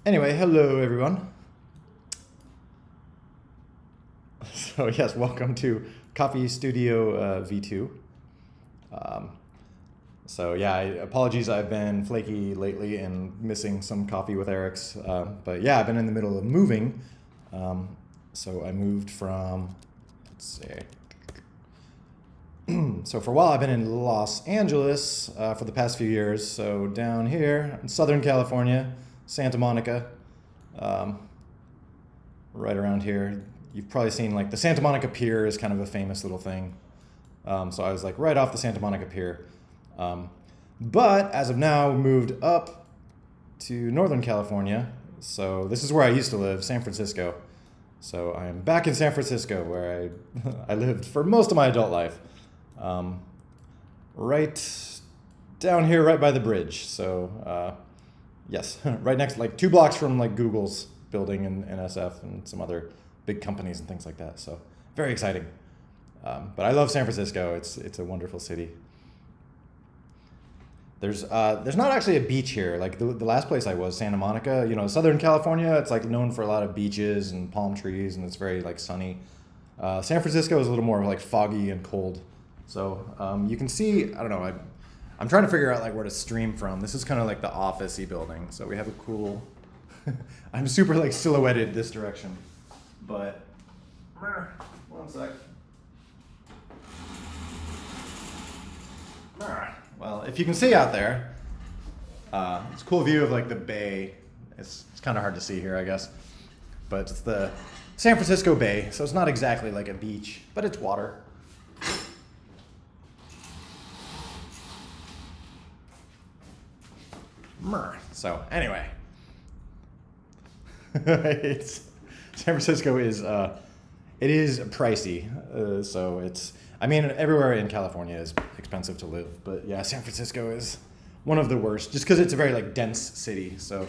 Anyway, hello everyone. So yes, welcome to CoffeeStudioV2. So yeah, apologies, I've been flaky lately and missing some coffee with Eric's. But yeah, I've been in the middle of moving. So I moved from, let's see. So for a while I've been in Los Angeles for the past few years. So down here in Southern California, Santa Monica, right around here. You've probably seen like the Santa Monica Pier is kind of a famous little thing. So I was like right off the Santa Monica Pier. But as of now, we moved up to Northern California. So this is where I used to live, San Francisco. So I'm back in San Francisco where I lived for most of my adult life. Right down here, right by the bridge. So yes, right next, like 2 blocks from like Google's building in NSF and some other big companies and things like that. So very exciting. But I love San Francisco. It's a wonderful city. There's not actually a beach here. Like the last place I was, Santa Monica, Southern California, it's like known for a lot of beaches and palm trees and it's very like sunny. San Francisco is a little more like foggy and cold. So you can see, I don't know, I'm trying to figure out like where to stream from. This is kind of like the office-y building. So we have a cool, I'm super like silhouetted this direction, but one sec. Well, if you can see out there, it's a cool view of like the bay. It's kind of hard to see here, I guess, but it's the San Francisco Bay. So it's not exactly like a beach, but it's water. So anyway, San Francisco is it is pricey. So everywhere in California is expensive to live, but yeah, San Francisco is one of the worst, just because it's a very like dense city. So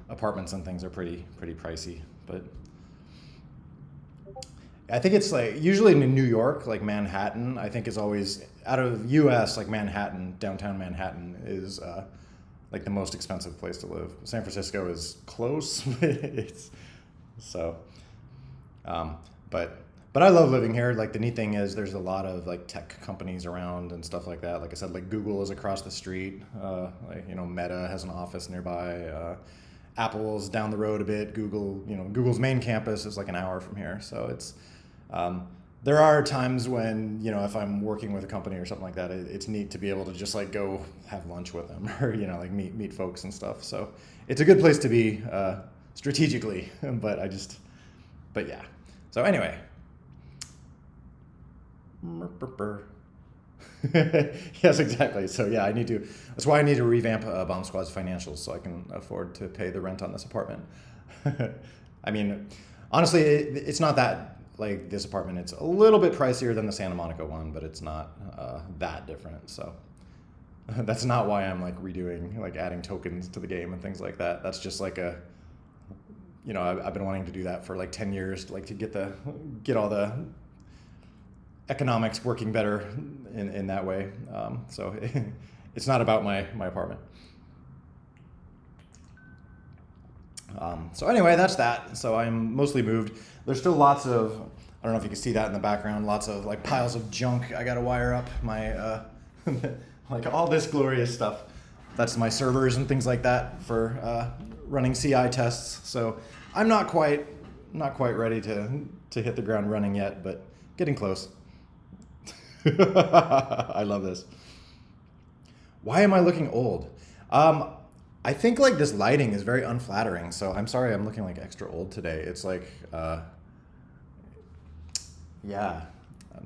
apartments and things are pretty pricey. But I think it's like usually in New York, like Manhattan, I think is always out of U.S. like Manhattan, downtown Manhattan is like the most expensive place to live. San Francisco is close. But I love living here. Like the neat thing is there's a lot of like tech companies around and stuff like that. Like I said, like Google is across the street. Meta has an office nearby. Apple's down the road a bit. Google's main campus is like an hour from here. So it's, there are times when, if I'm working with a company or something like that, it's neat to be able to just like go have lunch with them or, like meet folks and stuff. So it's a good place to be strategically, but yeah. So anyway. Yes, exactly. So yeah, that's why I need to revamp BombSquad's financials so I can afford to pay the rent on this apartment. I mean, honestly, it's not that, like this apartment, it's a little bit pricier than the Santa Monica one, but it's not that different. So that's not why I'm like redoing, like adding tokens to the game and things like that. That's just like I've been wanting to do that for like 10 years, like to get all the economics working better in that way. So it's not about my apartment. So anyway, that's that. So I'm mostly moved. There's still lots of, I don't know if you can see that in the background, lots of like piles of junk I got to wire up. My, like all this glorious stuff. That's my servers and things like that for running CI tests. So I'm not quite ready to hit the ground running yet, but getting close. I love this. Why am I looking old? I think like this lighting is very unflattering, so I'm sorry I'm looking like extra old today. It's like, yeah,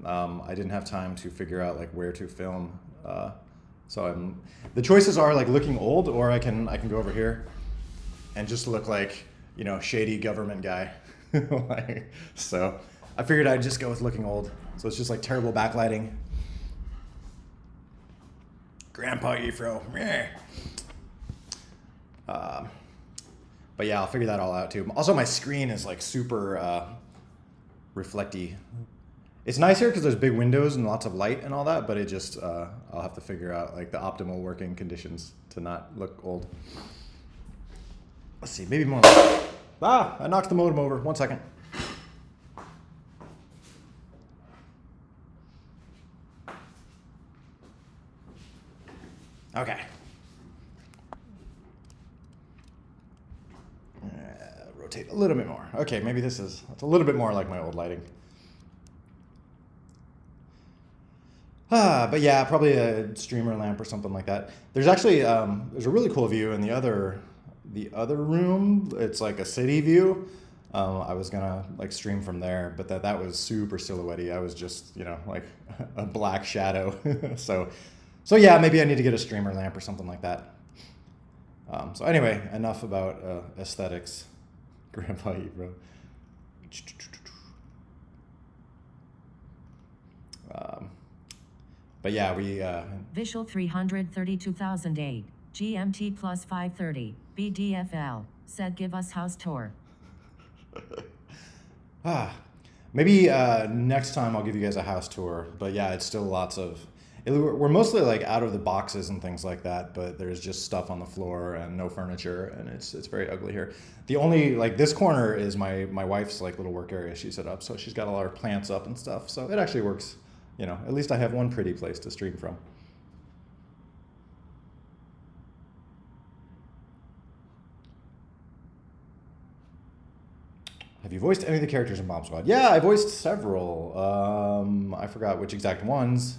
I didn't have time to figure out like where to film. So the choices are like looking old, or I can go over here and just look like, shady government guy. So I figured I'd just go with looking old. So it's just like terrible backlighting. Grandpa Efro. But yeah, I'll figure that all out too. Also, my screen is like super reflecty. It's nice here because there's big windows and lots of light and all that, but it just, I'll have to figure out like the optimal working conditions to not look old. Let's see, maybe more. Ah, I knocked the modem over. 1 second. Okay. Rotate a little bit more. Okay, maybe it's a little bit more like my old lighting. But yeah, probably a streamer lamp or something like that. There's actually there's a really cool view in the other room. It's like a city view. I was gonna like stream from there, but that was super silhouette-y. I was just, you know, like a black shadow. So yeah, maybe I need to get a streamer lamp or something like that. So anyway, enough about aesthetics. Grandpa Ebro. But yeah, we... Visual 332,008, GMT plus 530, BDFL, said give us house tour. Maybe next time I'll give you guys a house tour. But yeah, it's still lots of... We're mostly like out of the boxes and things like that, but there's just stuff on the floor and no furniture, and it's very ugly here. The only, like, this corner is my wife's like little work area she set up, so she's got a lot of plants up and stuff, so it actually works. You know, at least I have one pretty place to stream from. Have you voiced any of the characters in BombSquad? Yeah, I voiced several. I forgot which exact ones.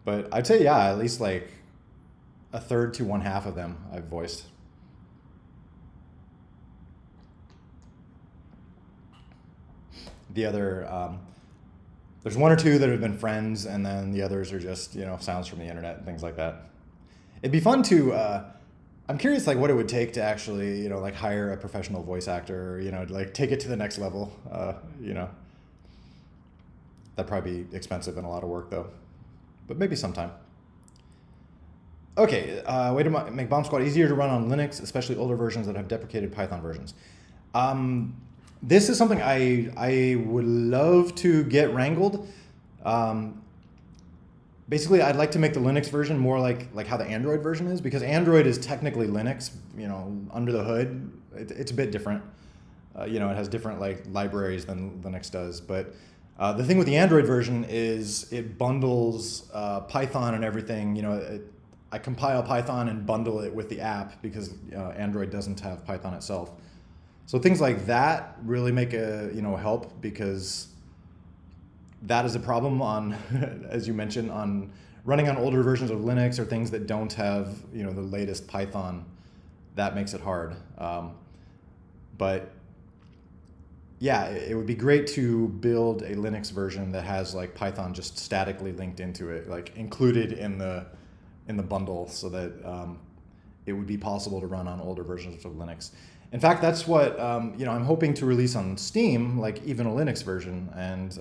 But I'd say, yeah, at least like a third to one half of them I've voiced. The other, there's one or two that have been friends, and then the others are just, you know, sounds from the internet and things like that. It'd be fun to, I'm curious like what it would take to actually, you know, like hire a professional voice actor, you know, like take it to the next level, you know. That'd probably be expensive and a lot of work though. But maybe sometime. Okay, way to make BombSquad easier to run on Linux, especially older versions that have deprecated Python versions. This is something I would love to get wrangled. Basically, I'd like to make the Linux version more like how the Android version is, because Android is technically Linux, you know, under the hood. It's a bit different. You know, it has different like libraries than Linux does, but the thing with the Android version is it bundles Python and everything. You know, I compile Python and bundle it with the app because Android doesn't have Python itself. So things like that really make a help, because that is a problem on, as you mentioned, on running on older versions of Linux or things that don't have the latest Python. That makes it hard. But yeah, it would be great to build a Linux version that has like Python just statically linked into it, like included in the bundle, so that it would be possible to run on older versions of Linux. In fact, that's what I'm hoping to release on Steam, like even a Linux version, and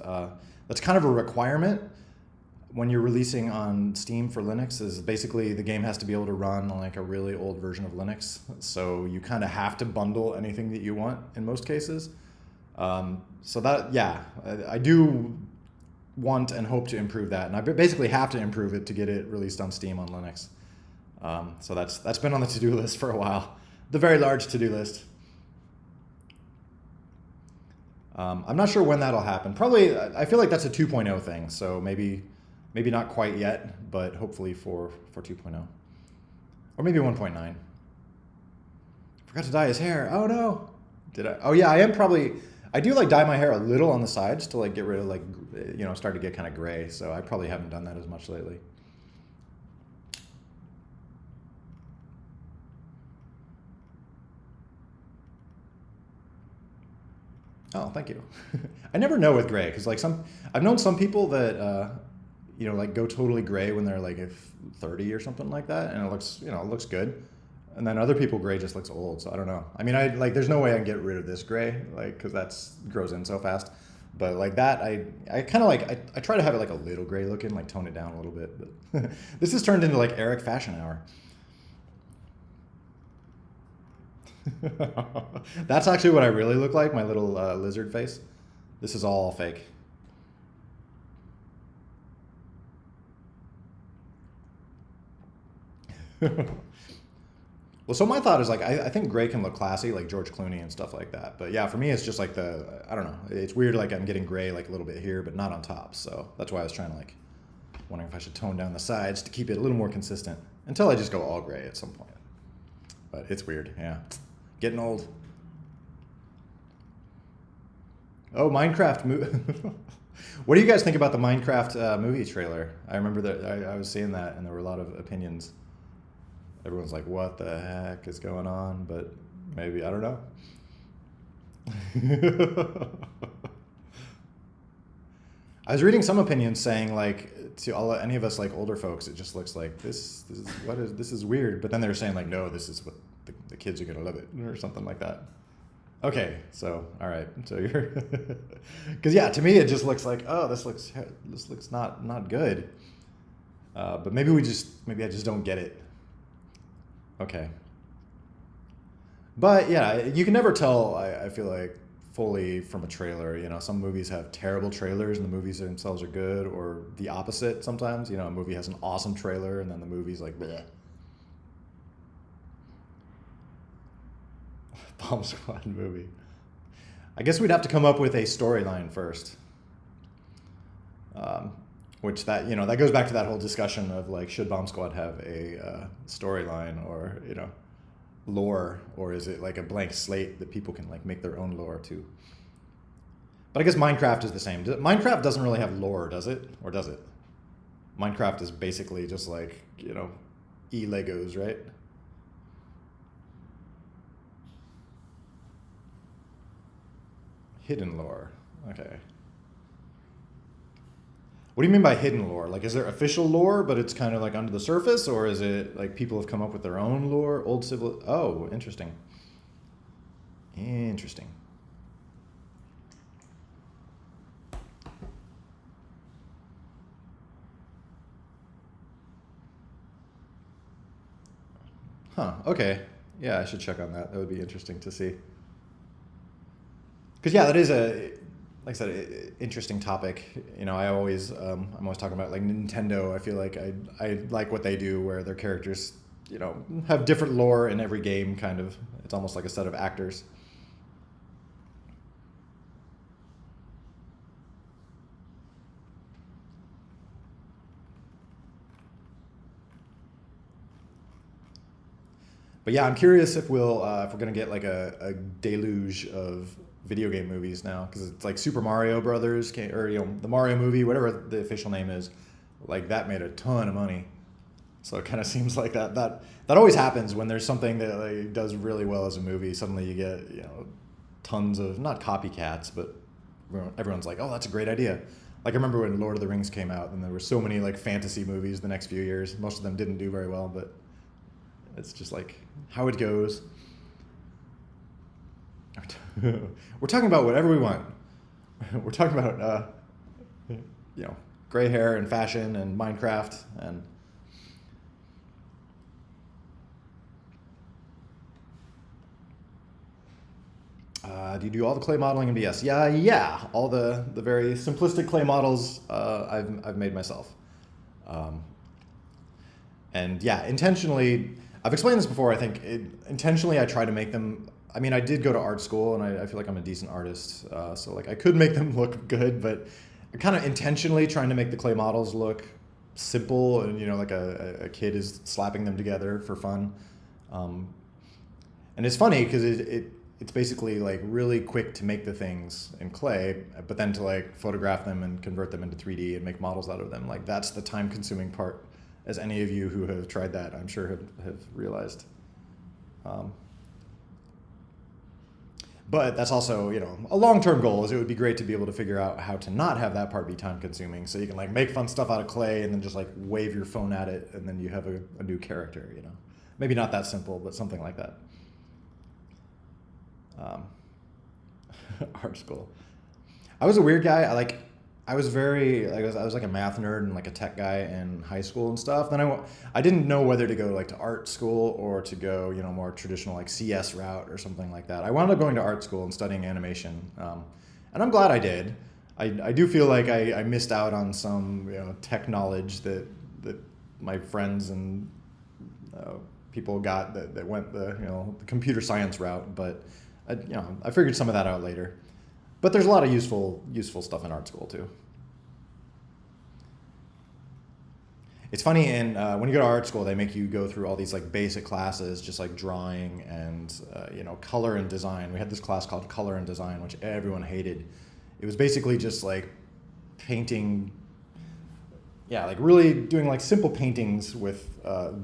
that's kind of a requirement when you're releasing on Steam for Linux. Is basically the game has to be able to run on like a really old version of Linux. So you kind of have to bundle anything that you want in most cases. So that, yeah, I do want and hope to improve that, and I basically have to improve it to get it released on Steam on Linux. So that's been on the to-do list for a while, the very large to-do list. I'm not sure when that'll happen. Probably, I feel like that's a 2.0 thing, so maybe not quite yet, but hopefully for 2.0. Or maybe 1.9. Forgot to dye his hair. Oh no. Did I? Oh yeah, I do like dye my hair a little on the sides to like get rid of like, start to get kind of gray. So I probably haven't done that as much lately. Oh, thank you. I never know with gray, because like I've known some people that like go totally gray when they're like 30 or something like that, and it looks good. And then other people, gray just looks old, so I don't know. I mean, there's no way I can get rid of this gray, like, because that's grows in so fast. But like that, I kind of like I try to have it like a little gray looking, like tone it down a little bit. But this has turned into like Eric Fashion Hour. That's actually what I really look like, my little lizard face. This is all fake. Well, so my thought is like I think gray can look classy, like George Clooney and stuff like that. But yeah, for me, it's just like I don't know. It's weird, like I'm getting gray like a little bit here, but not on top. So that's why I was trying to like wondering if I should tone down the sides to keep it a little more consistent until I just go all gray at some point. But it's weird, yeah. Getting old. Oh, Minecraft movie. What do you guys think about the Minecraft movie trailer? I remember that I was seeing that, and there were a lot of opinions. Everyone's like, "What the heck is going on?" But maybe I don't know. I was reading some opinions saying like to any of us like older folks, it just looks like this is this is weird. But then they were saying like, no, this is what the kids are gonna love it or something like that. Okay, so all right, so you're because yeah, to me it just looks like this looks not good. But maybe I just don't get it. Okay. But yeah, you can never tell. I feel like fully from a trailer. You know, some movies have terrible trailers and the movies themselves are good, or the opposite. Sometimes, you know, a movie has an awesome trailer and then the movie's like bleh. Bomb Squad movie. I guess we'd have to come up with a storyline first. Which that goes back to that whole discussion of like, should Bomb Squad have a storyline or, you know, lore, or is it like a blank slate that people can like make their own lore too? But I guess Minecraft is the same. Minecraft doesn't really have lore, does it? Or does it? Minecraft is basically just like, you know, Legos, right? Hidden lore. Okay. What do you mean by hidden lore? Like, is there official lore, but it's kind of like under the surface, or is it like people have come up with their own lore? Old civil. Oh, interesting. Interesting. Huh. Okay. Yeah, I should check on that. That would be interesting to see. Because yeah, that is like I said, interesting topic. You know, I'm always talking about like Nintendo. I feel like I like what they do, where their characters, you know, have different lore in every game. Kind of, it's almost like a set of actors. But yeah, I'm curious if if we're gonna get like a deluge of video game movies now, because it's like Super Mario Brothers or you know the Mario movie, whatever the official name is, like that made a ton of money. So it kind of seems like that always happens when there's something that like, does really well as a movie. Suddenly you get, you know, tons of not copycats, but everyone's like, oh, that's a great idea. Like I remember when Lord of the Rings came out, and there were so many like fantasy movies the next few years. Most of them didn't do very well, but it's just like how it goes. We're talking about whatever we want. We're talking about, you know, gray hair and fashion and Minecraft and. Do you do all the clay modeling in BS? Yeah, yeah. All the very simplistic clay models I've made myself. Um, and yeah, intentionally, I've explained this before. I think intentionally I try to make them. I mean, I did go to art school, and I feel like I'm a decent artist. So like I could make them look good, but kind of intentionally trying to make the clay models look simple, and you know, like a kid is slapping them together for fun. Um, and it's funny because it's basically like really quick to make the things in clay, but then to like photograph them and convert them into 3D and make models out of them. Like that's the time consuming part, as any of you who have tried that, I'm sure have realized. But that's also, you know, a long-term goal is it would be great to be able to figure out how to not have that part be time consuming. So you can like make fun stuff out of clay and then just like wave your phone at it and then you have a new character, you know. Maybe not that simple, but something like that. Um, art school. I was a weird guy. I was very like I was like a math nerd and like a tech guy in high school and stuff. Then I didn't know whether to go like to art school or to go, you know, more traditional like CS route or something like that. I wound up going to art school and studying animation, and I'm glad I did. I do feel like I missed out on some, you know, tech knowledge that my friends and people got that went the the computer science route, but I figured some of that out later. But there's a lot of useful stuff in art school too. It's funny, and when you go to art school, they make you go through all these like basic classes, just like drawing and color and design. We had this class called color and design, which everyone hated. It was basically just like painting, like really doing like simple paintings with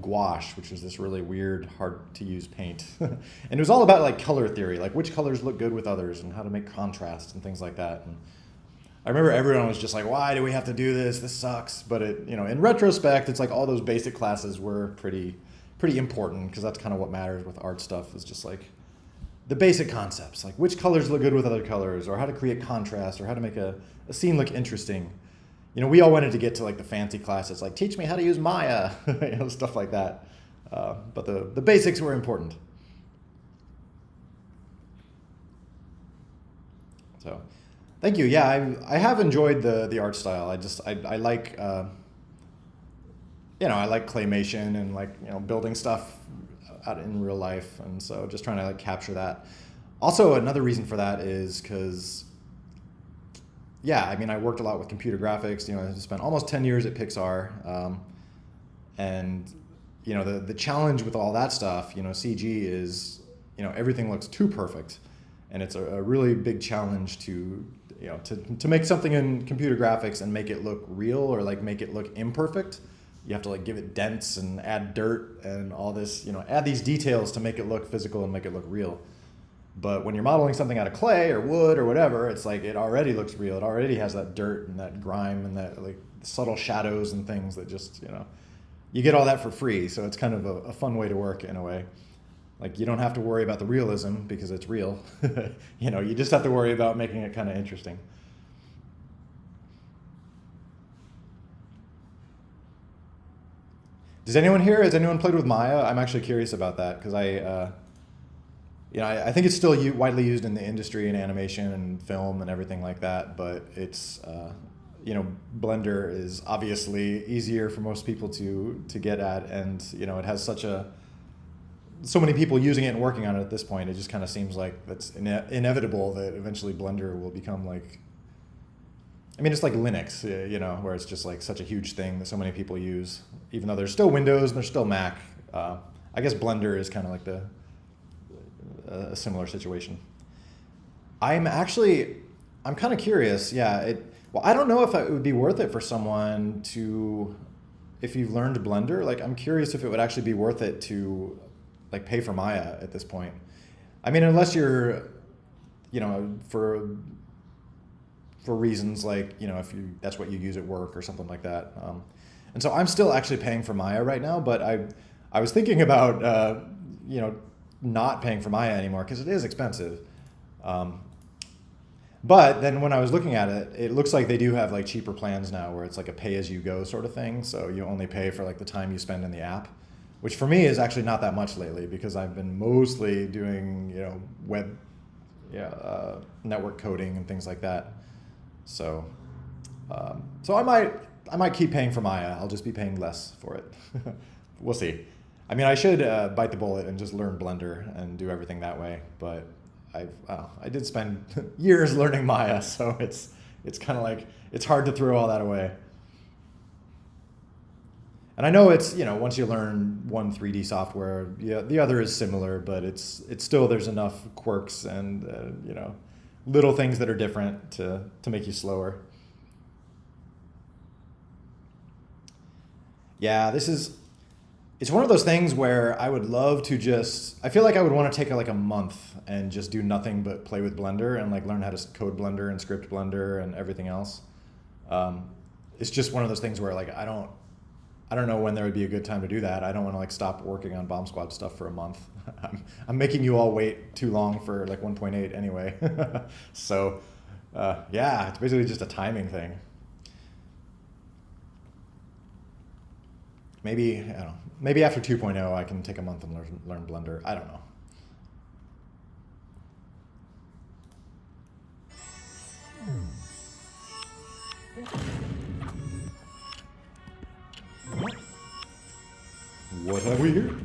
gouache, which is this really weird, hard to use paint. And it was all about like color theory, like which colors look good with others and how to make contrast and things like that. And I remember everyone was just like, why do we have to do this? This sucks. But in retrospect, it's like all those basic classes were pretty important, because that's kind of what matters with art stuff, is just like the basic concepts, like which colors look good with other colors, or how to create contrast, or how to make a scene look interesting. We all wanted to get to like the fancy classes, like teach me how to use Maya, stuff like that. But the basics were important. So. Thank you. Yeah, I have enjoyed the art style. I like I like claymation and like building stuff out in real life, and so just trying to like capture that. Also, another reason for that is because I worked a lot with computer graphics. I spent almost 10 years at Pixar, and the challenge with all that stuff, CG is everything looks too perfect, and it's a really big challenge to make something in computer graphics and make it look real, or like make it look imperfect. You have to like give it dents and add dirt and all this, add these details to make it look physical and make it look real. But when you're modeling something out of clay or wood or whatever, it's like it already looks real. It already has that dirt and that grime and that like subtle shadows and things that just, you get all that for free. So it's kind of a fun way to work in a way. Like, you don't have to worry about the realism because it's real. You just have to worry about making it kind of interesting. Has anyone played with Maya? I'm actually curious about that, because I think it's still widely used in the industry and animation and film and everything like that, but it's, Blender is obviously easier for most people to get at, and, it has so many people using it and working on it at this point. It just kind of seems like that's inevitable that eventually Blender will become like, it's like Linux, where it's just like such a huge thing that so many people use, even though there's still Windows and there's still Mac. I guess Blender is kind of like a similar situation. I'm kind of curious. Yeah. I don't know if it would be worth it for someone if you've learned Blender, like I'm curious if it would actually be worth it to like pay for Maya at this point. Unless you're, for reasons like, if that's what you use at work or something like that. And so I'm still actually paying for Maya right now, but I was thinking about, not paying for Maya anymore, because it is expensive. But then when I was looking at it, it looks like they do have like cheaper plans now, where it's like a pay-as-you-go sort of thing. So you only pay for like the time you spend in the app, which for me is actually not that much lately, because I've been mostly doing web, network coding and things like that. So I might keep paying for Maya. I'll just be paying less for it. We'll see. I should bite the bullet and just learn Blender and do everything that way, but I did spend years learning Maya, so it's kind of like it's hard to throw all that away. And I know it's, once you learn one 3D software, the other is similar, but it's still, there's enough quirks and, little things that are different to make you slower. Yeah, it's one of those things where I would love to I feel like I would want to take like a month and just do nothing but play with Blender and like learn how to code Blender and script Blender and everything else. It's just one of those things where like I don't know when there would be a good time to do that. I don't want to like stop working on BombSquad stuff for a month. I'm making you all wait too long for like 1.8 anyway. So it's basically just a timing thing. Maybe, I don't know, maybe after 2.0 I can take a month and learn Blender. I don't know. What have we here?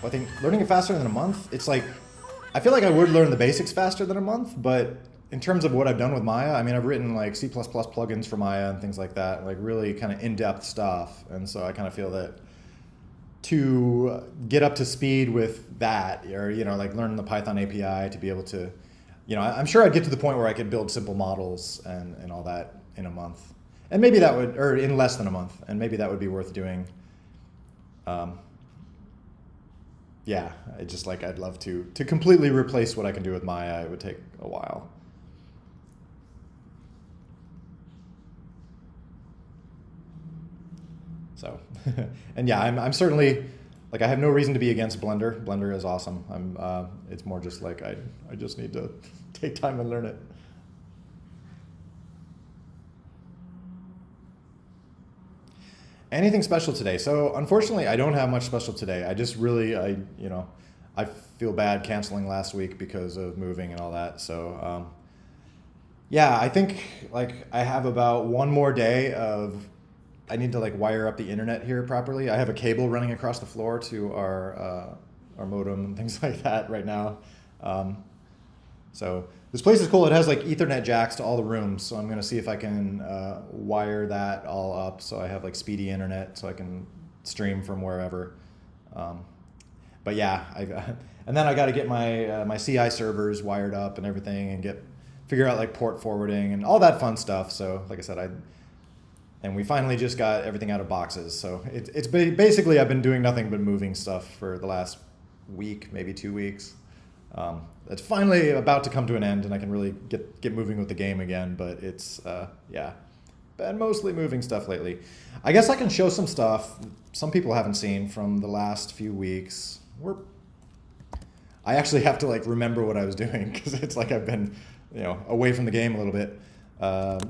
I think learning it faster than a month, it's like, I feel like I would learn the basics faster than a month, but in terms of what I've done with Maya, I mean, I've written like C++ plugins for Maya and things like that, like really kind of in-depth stuff. And so I kind of feel that to get up to speed with that, or, you know, like learn the Python API to be able to, you know, I'm sure I'd get to the point where I could build simple models and all that in a month. And maybe that would, or in less than a month, and maybe that would be worth doing. Yeah, I just like, I'd love to completely replace what I can do with Maya. It would take a while. So, and yeah, I'm certainly, like, I have no reason to be against Blender. Blender is awesome. It's more just like, I just need to take time and learn it. Anything special today? So unfortunately, I don't have much special today. I just really, you know, I feel bad canceling last week because of moving and all that. So yeah, I think like I have about one more day of, I need to like wire up the internet here properly. I have a cable running across the floor to our modem and things like that right now. So this place is cool. It has like Ethernet jacks to all the rooms. So I'm gonna see if I can wire that all up so I have like speedy internet so I can stream from wherever. But yeah, and then I got to get my CI servers wired up and everything, and figure out like port forwarding and all that fun stuff. So like I said, and we finally just got everything out of boxes. So it's basically I've been doing nothing but moving stuff for the last week, maybe 2 weeks. It's finally about to come to an end, and I can really get moving with the game again. But it's yeah, been mostly moving stuff lately. I guess I can show some stuff some people haven't seen from the last few weeks. I actually have to like remember what I was doing because it's like I've been, you know, away from the game a little bit. Let's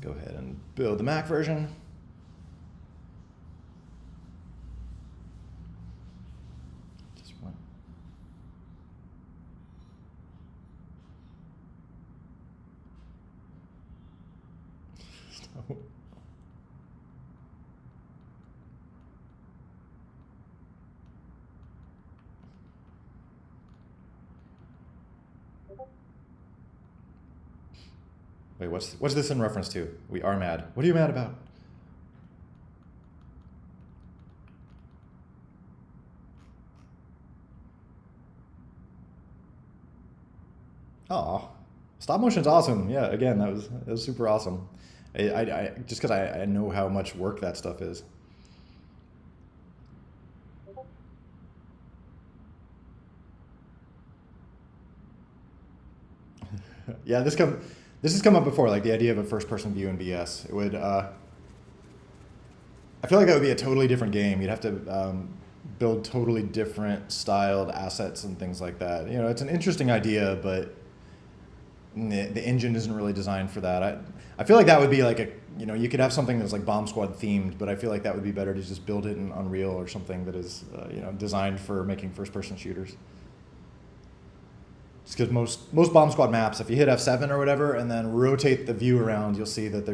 go ahead and build the Mac version. Just one. So. Wait, what's this in reference to? We are mad. What are you mad about? Oh, stop motion's awesome. Yeah, again, that was super awesome. I just because I know how much work that stuff is. Yeah, this has come up before, like the idea of a first-person view in BS. It would, I feel like that would be a totally different game. You'd have to build totally different styled assets and things like that. You know, it's an interesting idea, but the engine isn't really designed for that. I feel like that would be like you know, you could have something that's like BombSquad themed, but I feel like that would be better to just build it in Unreal or something that is, you know, designed for making first-person shooters. Just because most BombSquad maps, if you hit F7 or whatever and then rotate the view around, you'll see that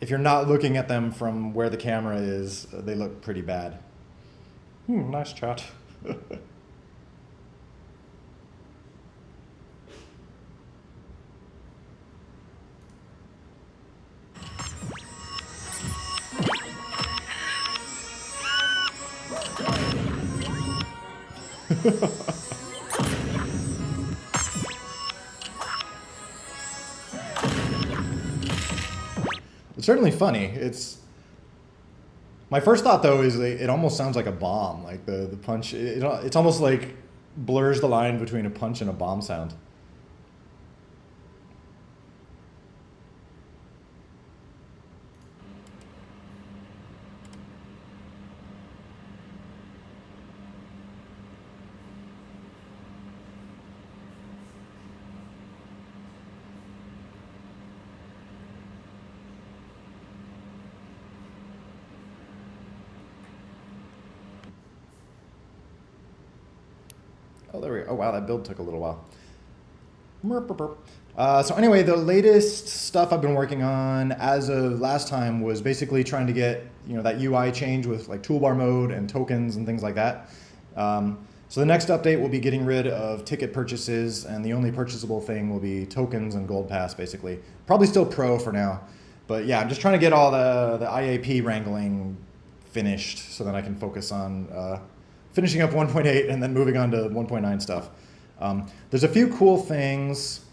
if you're not looking at them from where the camera is, they look pretty bad. Nice chat. It's certainly funny. My first thought though is it almost sounds like a bomb, like the punch. It's almost like blurs the line between a punch and a bomb sound. Oh, there we go. Oh, wow, that build took a little while. So anyway, the latest stuff I've been working on as of last time was basically trying to get that UI change with like toolbar mode and tokens and things like that. So the next update will be getting rid of ticket purchases, and the only purchasable thing will be tokens and gold pass basically. Probably still pro for now, but yeah, I'm just trying to get all the IAP wrangling finished so that I can focus on finishing up 1.8 and then moving on to 1.9 stuff. There's a few cool things.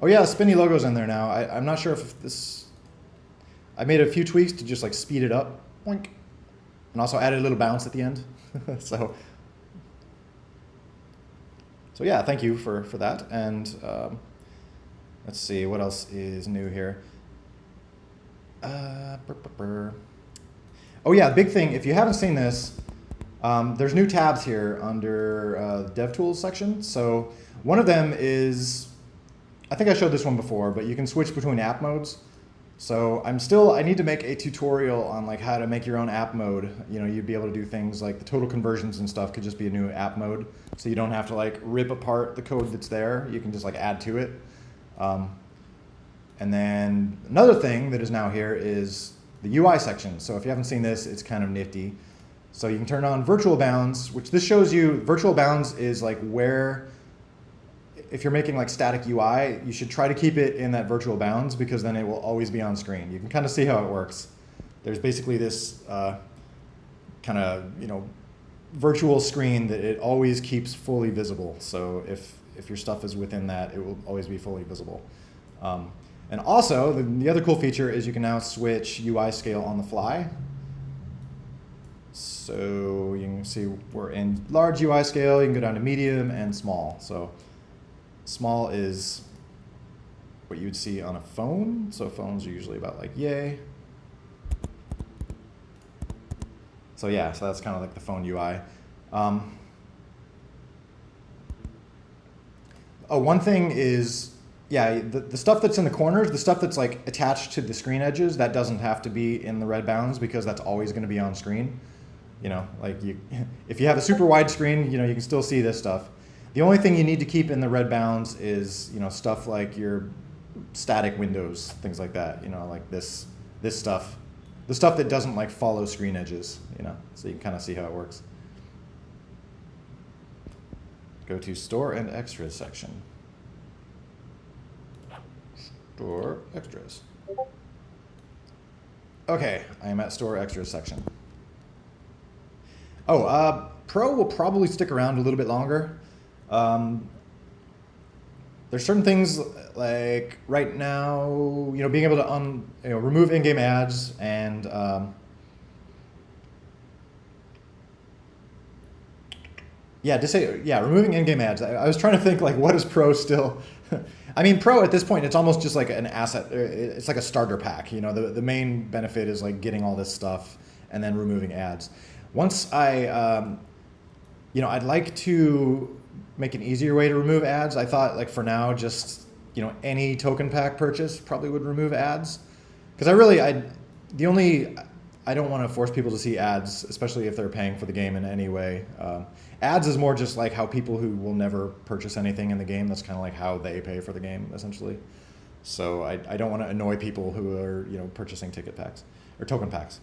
Oh yeah, spinny logo's in there now. I'm not sure if this... I made a few tweaks to just like speed it up. Boink. And also added a little bounce at the end. So yeah, thank you for that. And let's see, what else is new here? Oh yeah, big thing, if you haven't seen this, there's new tabs here under the DevTools section. So one of them is, I think I showed this one before, but you can switch between app modes. So I need to make a tutorial on like how to make your own app mode. You'd be able to do things like the total conversions and stuff could just be a new app mode. So you don't have to like rip apart the code that's there. You can just like add to it. And then another thing that is now here is the UI section. So if you haven't seen this, it's kind of nifty. So you can turn on virtual bounds, which this shows you. Virtual bounds is like where, if you're making like static UI, you should try to keep it in that virtual bounds because then it will always be on screen. You can kind of see how it works. There's basically this kind of virtual screen that it always keeps fully visible. So if your stuff is within that, it will always be fully visible. And also, the other cool feature is you can now switch UI scale on the fly. So you can see we're in large UI scale. You can go down to medium and small. So small is what you'd see on a phone. So phones are usually about like yay. So yeah, so that's kind of like the phone UI. One thing is, yeah, the stuff that's in the corners, the stuff that's like attached to the screen edges, that doesn't have to be in the red bounds because that's always going to be on screen. Like if you have a super wide screen, you can still see this stuff. The only thing you need to keep in the red bounds is, stuff like your static windows, things like that. Like this stuff, the stuff that doesn't like follow screen edges. So you can kind of see how it works. Go to Store and Extras section. Store Extras. Okay, I am at Store Extras section. Pro will probably stick around a little bit longer. There's certain things like right now, being able to remove in-game ads and removing in-game ads. I was trying to think like what is Pro still? I mean, Pro at this point, it's almost just like an asset. It's like a starter pack. The main benefit is like getting all this stuff and then removing ads. Once I'd like to make an easier way to remove ads. I thought like for now, just, any token pack purchase probably would remove ads. Because I don't want to force people to see ads, especially if they're paying for the game in any way. Ads is more just like how people who will never purchase anything in the game, that's kind of like how they pay for the game, essentially. So I don't want to annoy people who are, purchasing ticket packs or token packs.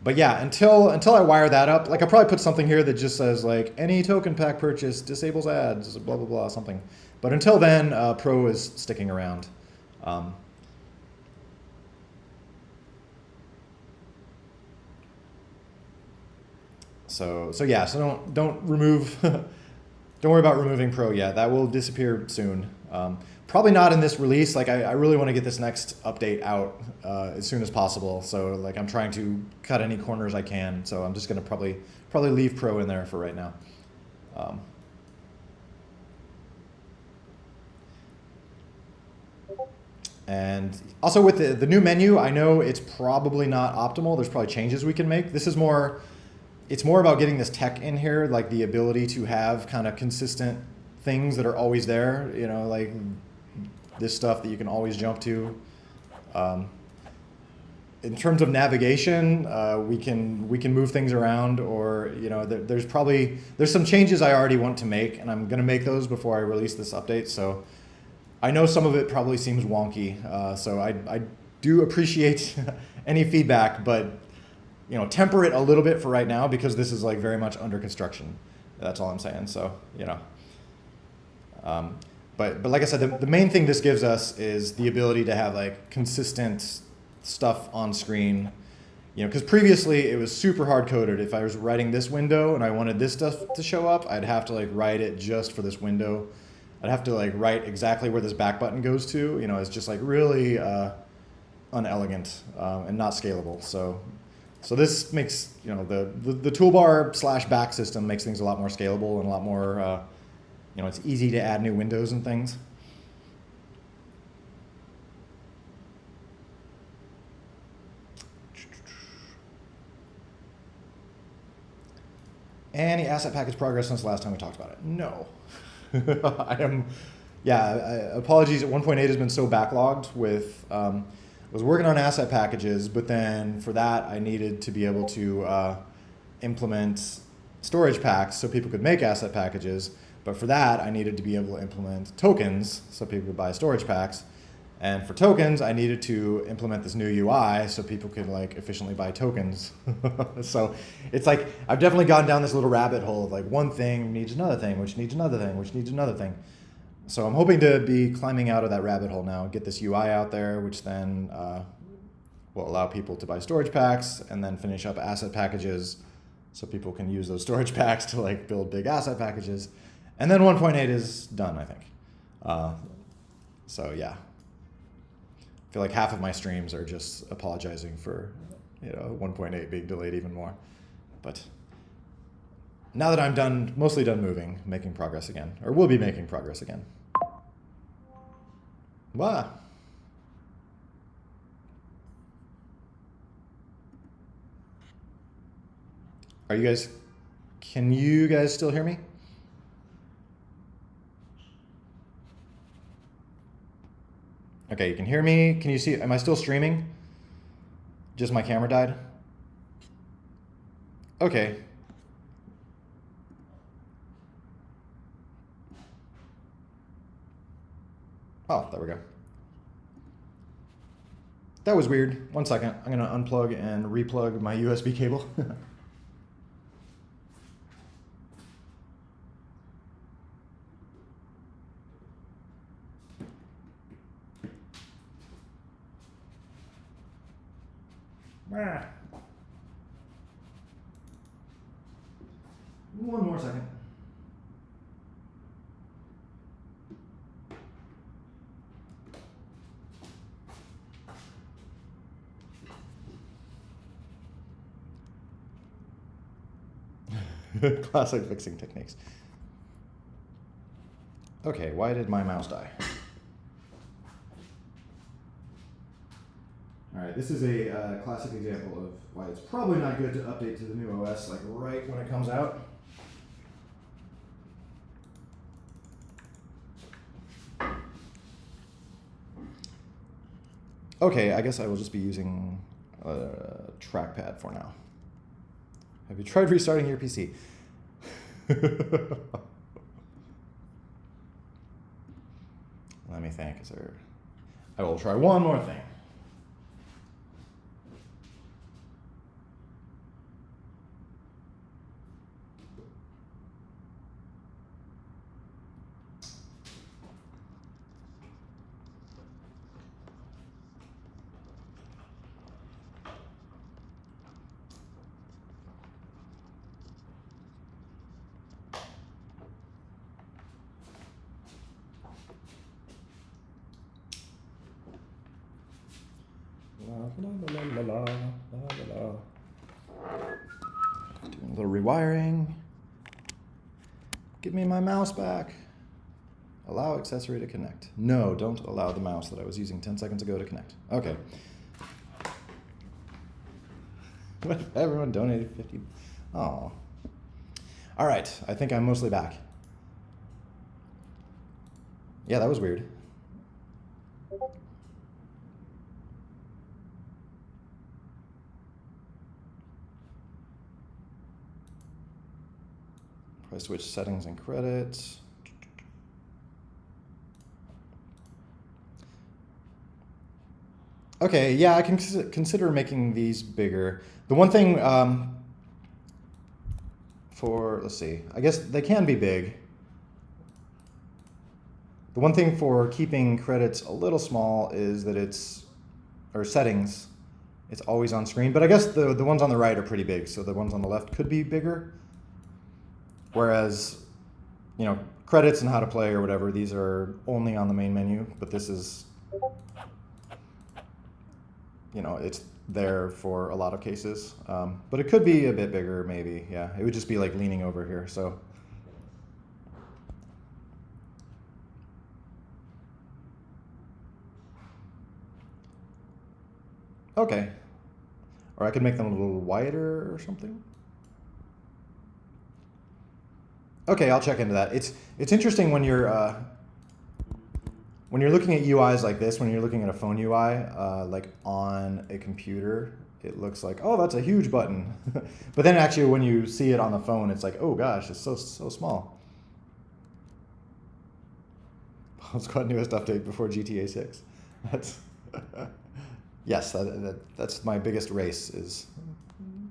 But yeah, until I wire that up, like I'll probably put something here that just says like any token pack purchase disables ads, blah, blah, blah, something. But until then, Pro is sticking around. So don't remove, don't worry about removing Pro yet. That will disappear soon. Probably not in this release. Like I really want to get this next update out as soon as possible. So like I'm trying to cut any corners I can. So I'm just gonna probably leave Pro in there for right now. And also with the new menu, I know it's probably not optimal. There's probably changes we can make. It's more about getting this tech in here, like the ability to have kind of consistent things that are always there, like this stuff that you can always jump to. in terms of navigation, we can move things around, or there's some changes I already want to make, and I'm gonna make those before I release this update. So I know some of it probably seems wonky, so I do appreciate any feedback, but temper it a little bit for right now, because this is like very much under construction. That's all I'm saying. So but like I said, the main thing this gives us is the ability to have like consistent stuff on screen. Because previously it was super hard coded. If I was writing this window and I wanted this stuff to show up, I'd have to like write it just for this window. I'd have to like write exactly where this back button goes to. It's just like really unelegant and not scalable. So this makes the toolbar / back system makes things a lot more scalable and a lot more it's easy to add new windows and things. Any asset package progress since the last time we talked about it? No. Apologies. 1.8 has been so backlogged with, I was working on asset packages, but then for that I needed to be able to implement storage packs so people could make asset packages. But for that, I needed to be able to implement tokens so people could buy storage packs. And for tokens, I needed to implement this new UI so people could like efficiently buy tokens. So it's like I've definitely gone down this little rabbit hole of like one thing needs another thing, which needs another thing, which needs another thing. So I'm hoping to be climbing out of that rabbit hole now, get this UI out there, which then will allow people to buy storage packs, and then finish up asset packages so people can use those storage packs to like build big asset packages. And then 1.8 is done, I think. So yeah, I feel like half of my streams are just apologizing for 1.8 being delayed even more. But now that I'm mostly done moving, making progress again, or will be making progress again. Wow. Can you guys still hear me? Okay, you can hear me. Can you see, am I still streaming? Just my camera died? Okay. Oh, there we go. That was weird. 1 second. I'm gonna unplug and replug my USB cable. One more second. Classic fixing techniques. Okay, why did my mouse die? All right, this is a classic example of why it's probably not good to update to the new OS like right when it comes out. Okay, I guess I will just be using a trackpad for now. Have you tried restarting your PC? Let me think. I will try one more thing. Doing a little rewiring. Give me my mouse back. Allow accessory to connect. No, don't allow the mouse that I was using 10 seconds ago to connect. Okay. What if everyone donated 50? Oh. All right, I think I'm mostly back. Yeah, that was weird. Price switch settings and credits. Okay, yeah, I can consider making these bigger. The one thing let's see, I guess they can be big. The one thing for keeping credits a little small is that settings, it's always on screen. But I guess the ones on the right are pretty big, so the ones on the left could be bigger. Whereas, credits and how to play or whatever, these are only on the main menu, but this is, it's there for a lot of cases. But it could be a bit bigger, maybe. Yeah, it would just be like leaning over here. So. Okay. Or I could make them a little wider or something. Okay, I'll check into that. It's interesting when you're looking at UIs like this, when you're looking at a phone UI, like on a computer, it looks like, oh, that's a huge button. But then actually when you see it on the phone, it's like, oh gosh, it's so small. BombSquad newest update before GTA 6. That's yes, that's my biggest race, is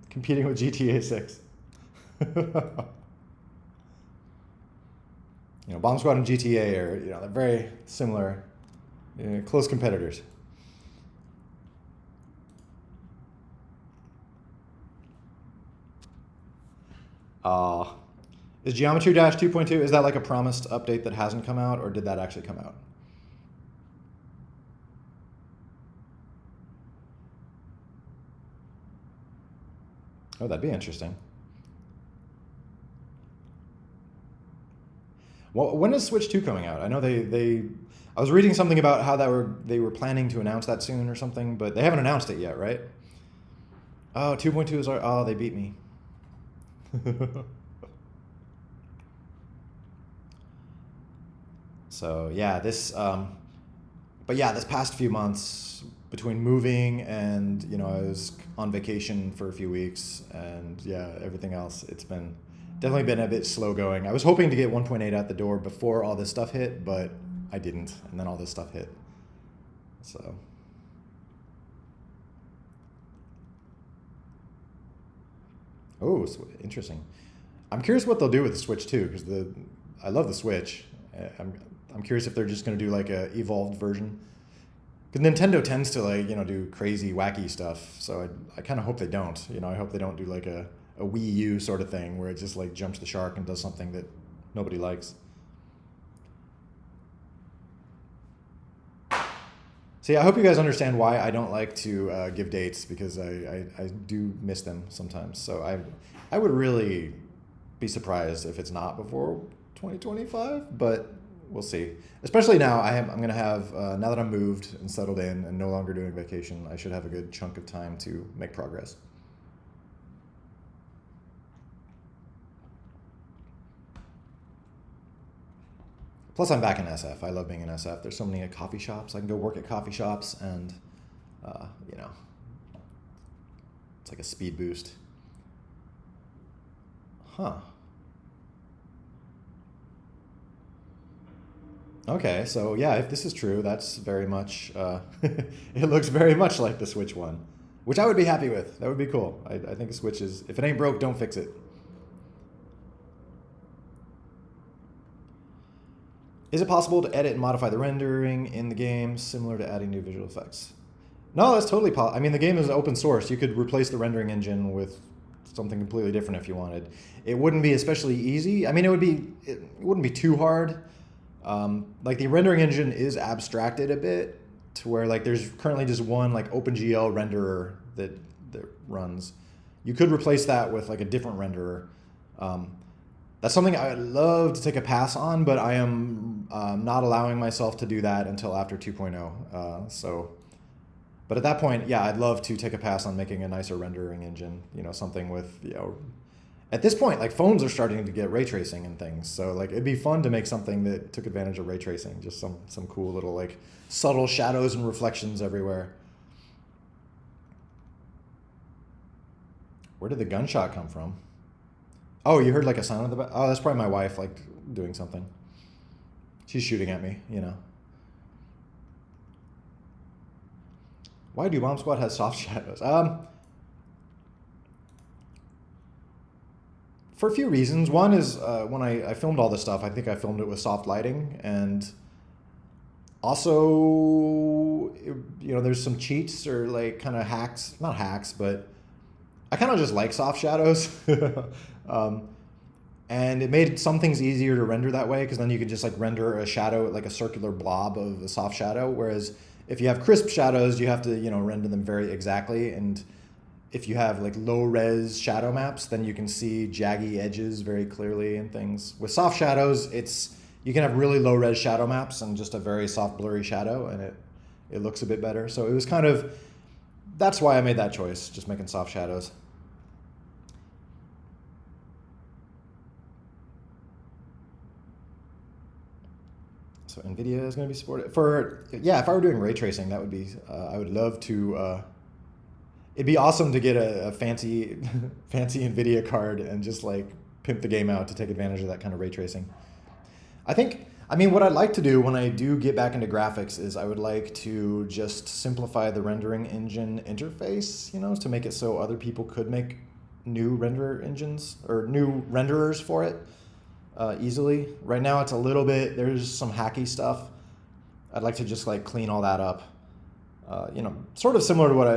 competing with GTA 6. BombSquad and GTA are, they're very similar, close competitors. Is Geometry Dash 2.2, is that like a promised update that hasn't come out, or did that actually come out? Oh, that'd be interesting. Well, when is Switch 2 coming out? I know I was reading something about how they were planning to announce that soon or something, but they haven't announced it yet, right? Oh, 2.2 is they beat me. So yeah, this past few months between moving and I was on vacation for a few weeks and everything else, it's definitely been a bit slow going. I was hoping to get 1.8 out the door before all this stuff hit, but I didn't, and then all this stuff hit. So. Oh, interesting. I'm curious what they'll do with the Switch 2, because I love the Switch. I'm curious if they're just going to do like a evolved version. Because Nintendo tends to do crazy, wacky stuff. So I kind of hope they don't. I hope they don't do like a Wii U sort of thing where it just like jumps the shark and does something that nobody likes. See, I hope you guys understand why I don't like to give dates, because I do miss them sometimes. So I would really be surprised if it's not before 2025, but we'll see. Especially now, I'm going to have, now that I'm moved and settled in and no longer doing vacation, I should have a good chunk of time to make progress. Plus, I'm back in SF. I love being in SF. There's so many coffee shops. I can go work at coffee shops, and it's like a speed boost. Huh. Okay, so yeah, if this is true, that's very much, it looks very much like the Switch one, which I would be happy with. That would be cool. I think the Switch is, if it ain't broke, don't fix it. Is it possible to edit and modify the rendering in the game, similar to adding new visual effects? No, that's totally possible. I mean, the game is open source. You could replace the rendering engine with something completely different if you wanted. It wouldn't be especially easy. I mean, it wouldn't be too hard. Like the rendering engine is abstracted a bit to where like there's currently just one like OpenGL renderer that runs. You could replace that with like a different renderer. That's something I would love to take a pass on, but I am not allowing myself to do that until after 2.0. But at that point, yeah, I'd love to take a pass on making a nicer rendering engine. Something with at this point, like phones are starting to get ray tracing and things. So like it'd be fun to make something that took advantage of ray tracing, just some cool little like subtle shadows and reflections everywhere. Where did the gunshot come from? Oh, you heard like a sound in the back? Oh, that's probably my wife like doing something. She's shooting at me, you know. Why do BombSquad has soft shadows? For a few reasons. One is when I filmed all this stuff, I think I filmed it with soft lighting, and also, you know, there's some cheats or like kind of hacks, not hacks, but I kind of just like soft shadows. um, and it made some things easier to render that way because then you can just like render a shadow like a circular blob of a soft shadow. Whereas if you have crisp shadows, you have to, you know, render them very exactly. And if you have like low res shadow maps, then you can see jaggy edges very clearly and things. With soft shadows, you can have really low res shadow maps and just a very soft blurry shadow, and it looks a bit better. So it was kind of, that's why I made that choice, just making soft shadows. So NVIDIA is going to be supported for, yeah, if I were doing ray tracing, that would be, I would love to, it'd be awesome to get a fancy, fancy NVIDIA card and just like pimp the game out to take advantage of that kind of ray tracing. I mean, what I'd like to do when I do get back into graphics is I would like to just simplify the rendering engine interface, you know, to make it so other people could make new render engines or new renderers for it easily. Right now it's a little bit, there's some hacky stuff. I'd like to just like clean all that up. You know, sort of similar to what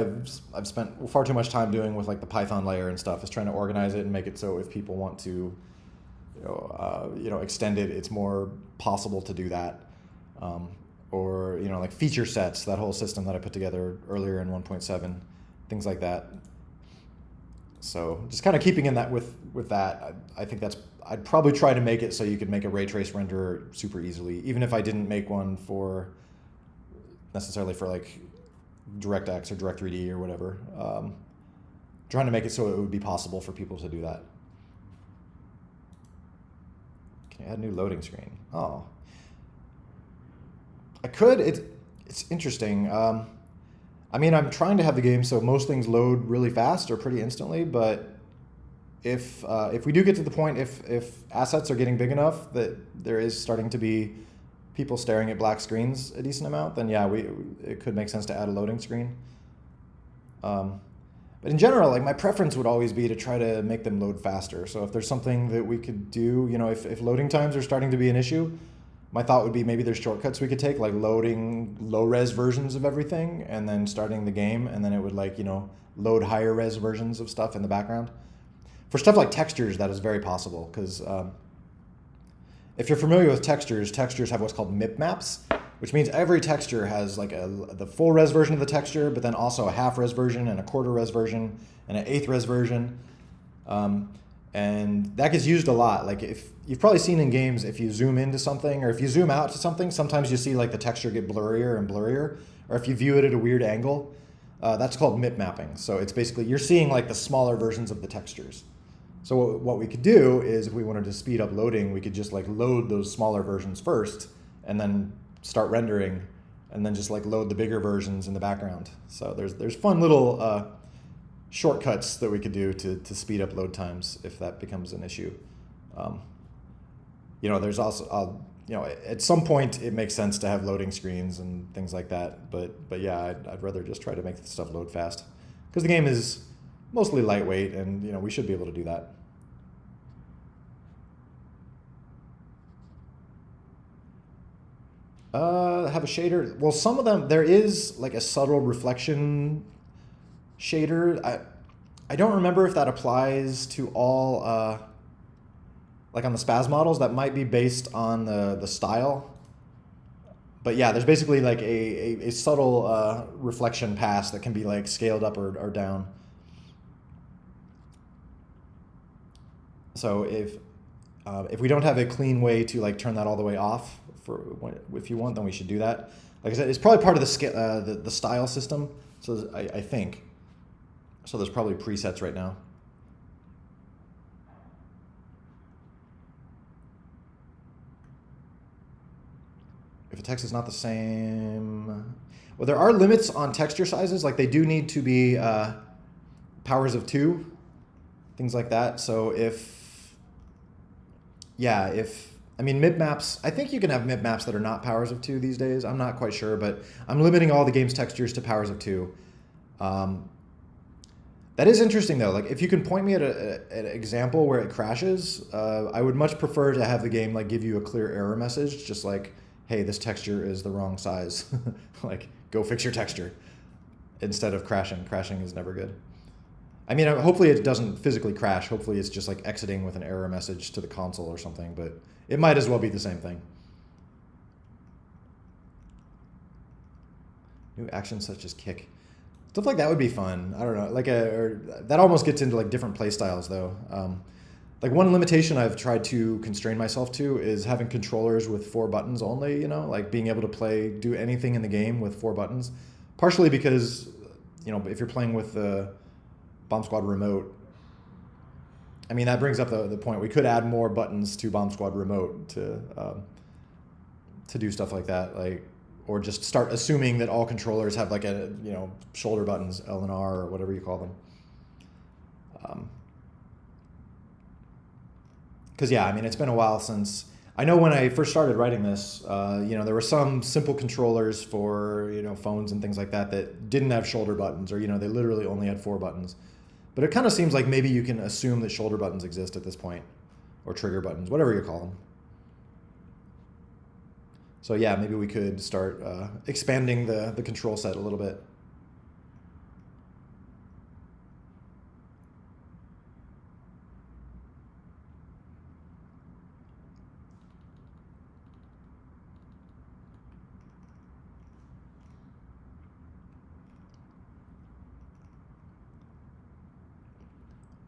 I've spent far too much time doing with like the Python layer and stuff, is trying to organize it and make it so if people want to, extend it, it's more possible to do that. Or, you know, like feature sets, that whole system that I put together earlier in 1.7, things like that. So just kind of keeping in that with that, I think I'd probably try to make it so you could make a ray trace renderer super easily, even if I didn't make one for necessarily for like DirectX or Direct3D or whatever. Trying to make it so it would be possible for people to do that. Can you add a new loading screen? Oh, I could. It's interesting. I mean, I'm trying to have the game so most things load really fast or pretty instantly, but if we do get to the point, if assets are getting big enough that there is starting to be people staring at black screens a decent amount, then yeah, it could make sense to add a loading screen. But in general, like my preference would always be to try to make them load faster. So if there's something that we could do, you know, if loading times are starting to be an issue, my thought would be maybe there's shortcuts we could take, like loading low res versions of everything and then starting the game, and then it would like, you know, load higher res versions of stuff in the background. For stuff like textures, that is very possible because if you're familiar with textures have what's called MIP maps, which means every texture has like the full res version of the texture, but then also a half res version and a quarter res version and an eighth res version. And that gets used a lot. Like if you've probably seen in games, if you zoom into something or if you zoom out to something, sometimes you see like the texture get blurrier and blurrier, or if you view it at a weird angle, that's called MIP mapping. So it's basically, you're seeing like the smaller versions of the textures. So what we could do is if we wanted to speed up loading, we could just like load those smaller versions first and then start rendering and then just like load the bigger versions in the background. So there's fun little shortcuts that we could do to speed up load times if that becomes an issue. You know, there's also, you know, at some point it makes sense to have loading screens and things like that. But yeah, I'd rather just try to make the stuff load fast because the game is mostly lightweight and, you know, we should be able to do that. Have a shader. Well, some of them, there is like a subtle reflection shader. I don't remember if that applies to all, like on the spaz models. That might be based on the style. But yeah, there's basically like a subtle reflection pass that can be like scaled up or down. So if we don't have a clean way to like turn that all the way off, if you want, then we should do that. Like I said, it's probably part of the style system. So I think. So there's probably presets right now. If a text is not the same, well, there are limits on texture sizes. Like they do need to be powers of 2, things like that. So if yeah, I mean, mip maps, I think you can have mip maps that are not powers of 2 these days. I'm not quite sure, but I'm limiting all the game's textures to powers of 2. Um, that is interesting, though. Like, if you can point me at an example where it crashes, I would much prefer to have the game like give you a clear error message, just like, hey, this texture is the wrong size. Like, go fix your texture, instead of crashing. Crashing is never good. I mean, hopefully it doesn't physically crash. Hopefully it's just like exiting with an error message to the console or something, but it might as well be the same thing. New actions such as kick. Stuff like that would be fun. I don't know. That almost gets into like different play styles though. Like one limitation I've tried to constrain myself to is having controllers with 4 buttons only, like being able to do anything in the game with 4 buttons. Partially because, if you're playing with the BombSquad remote, I mean, that brings up the point. We could add more buttons to BombSquad remote to do stuff like that, or just start assuming that all controllers have shoulder buttons, L and R or whatever you call them. Because yeah, I mean, it's been a while since. I know when I first started writing this, there were some simple controllers for phones and things like that didn't have shoulder buttons, or they literally only had 4 buttons. But it kind of seems like maybe you can assume that shoulder buttons exist at this point, or trigger buttons, whatever you call them. So yeah, maybe we could start expanding the control set a little bit.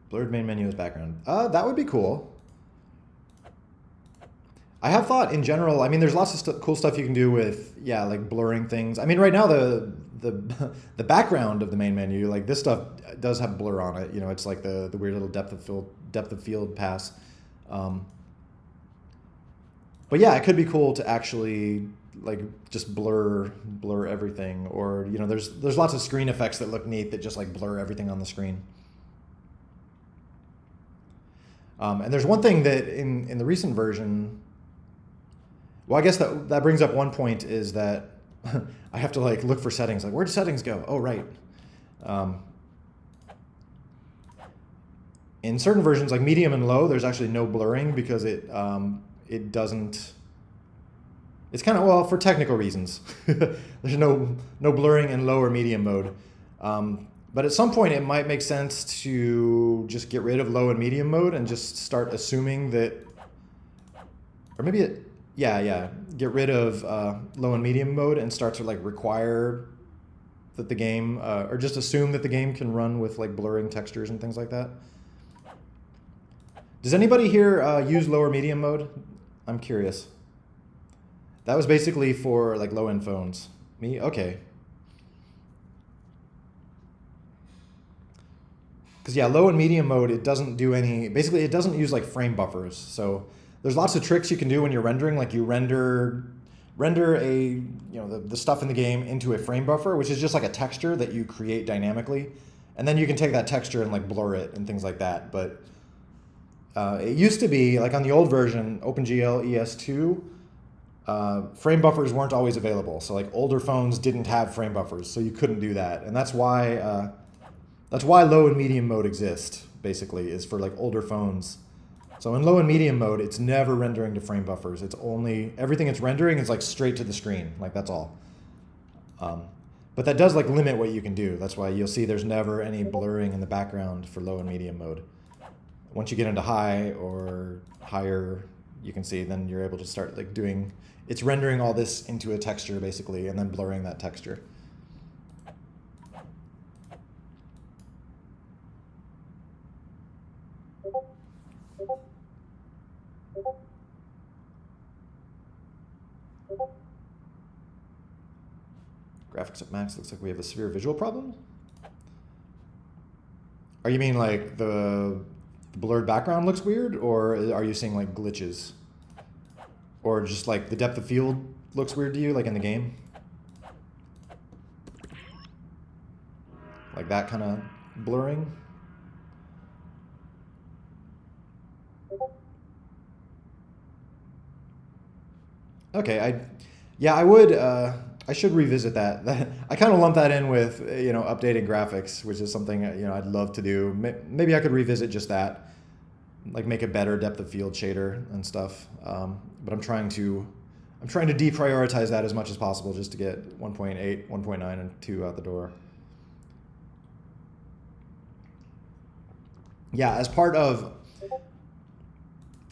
Blurred main menu as background. That would be cool. I have thought in general. I mean, there's lots of cool stuff you can do with like blurring things. I mean, right now the the background of the main menu, like this stuff does have blur on it. It's like the weird little depth of field pass. But yeah, it could be cool to actually like just blur everything, or there's lots of screen effects that look neat that just like blur everything on the screen. And there's one thing that in the recent version, well, I guess that brings up one point, is that I have to like look for settings. Like, where'd settings go? Oh, right. In certain versions, like medium and low, there's actually no blurring because it doesn't. It's kind of, well, for technical reasons. There's no blurring in low or medium mode. But at some point, it might make sense to just get rid of low and medium mode and just start assuming that, or maybe get rid of low and medium mode and start to like require that the game, or just assume that the game can run with like blurring textures and things like that. Does anybody here use low or medium mode? I'm curious. That was basically for like low-end phones. Me? Okay. Because yeah, low and medium mode, it doesn't do basically it doesn't use like frame buffers. So there's lots of tricks you can do when you're rendering. Like you render the stuff in the game into a frame buffer, which is just like a texture that you create dynamically. And then you can take that texture and like blur it and things like that. But it used to be, like on the old version, OpenGL ES2, frame buffers weren't always available. So like older phones didn't have frame buffers, so you couldn't do that. And that's why low and medium mode exist, basically, is for like older phones. So in low and medium mode, it's never rendering to frame buffers. It's only, everything it's rendering is like straight to the screen. Like that's all. But that does like limit what you can do. That's why you'll see there's never any blurring in the background for low and medium mode. Once you get into high or higher, you can see, then you're able to start like it's rendering all this into a texture basically, and then blurring that texture. Graphics at max, looks like we have a severe visual problem. Are you mean like the blurred background looks weird, or are you seeing like glitches? Or just like the depth of field looks weird to you, like in the game? Like that kind of blurring? Okay, yeah, I would. I should revisit that. I kind of lump that in with updating graphics, which is something I'd love to do. Maybe I could revisit just that, like make a better depth of field shader and stuff. But I'm trying to deprioritize that as much as possible just to get 1.8, 1.9, and 2 out the door. Yeah, as part of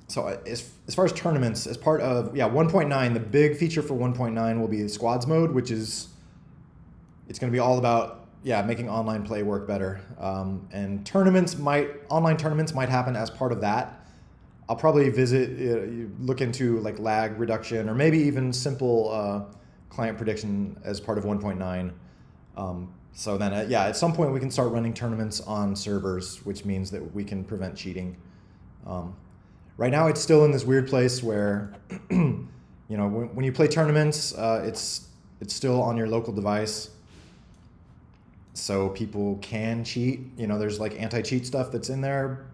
so as far as tournaments, as part of 1.9, the big feature for 1.9 will be squads mode, which is it's going to be all about making online play work better. And online tournaments might happen as part of that. I'll probably look into like lag reduction or maybe even simple client prediction as part of 1.9. So then, at some point we can start running tournaments on servers, which means that we can prevent cheating. Right now, it's still in this weird place where, when you play tournaments, it's still on your local device, so people can cheat. There's like anti-cheat stuff that's in there,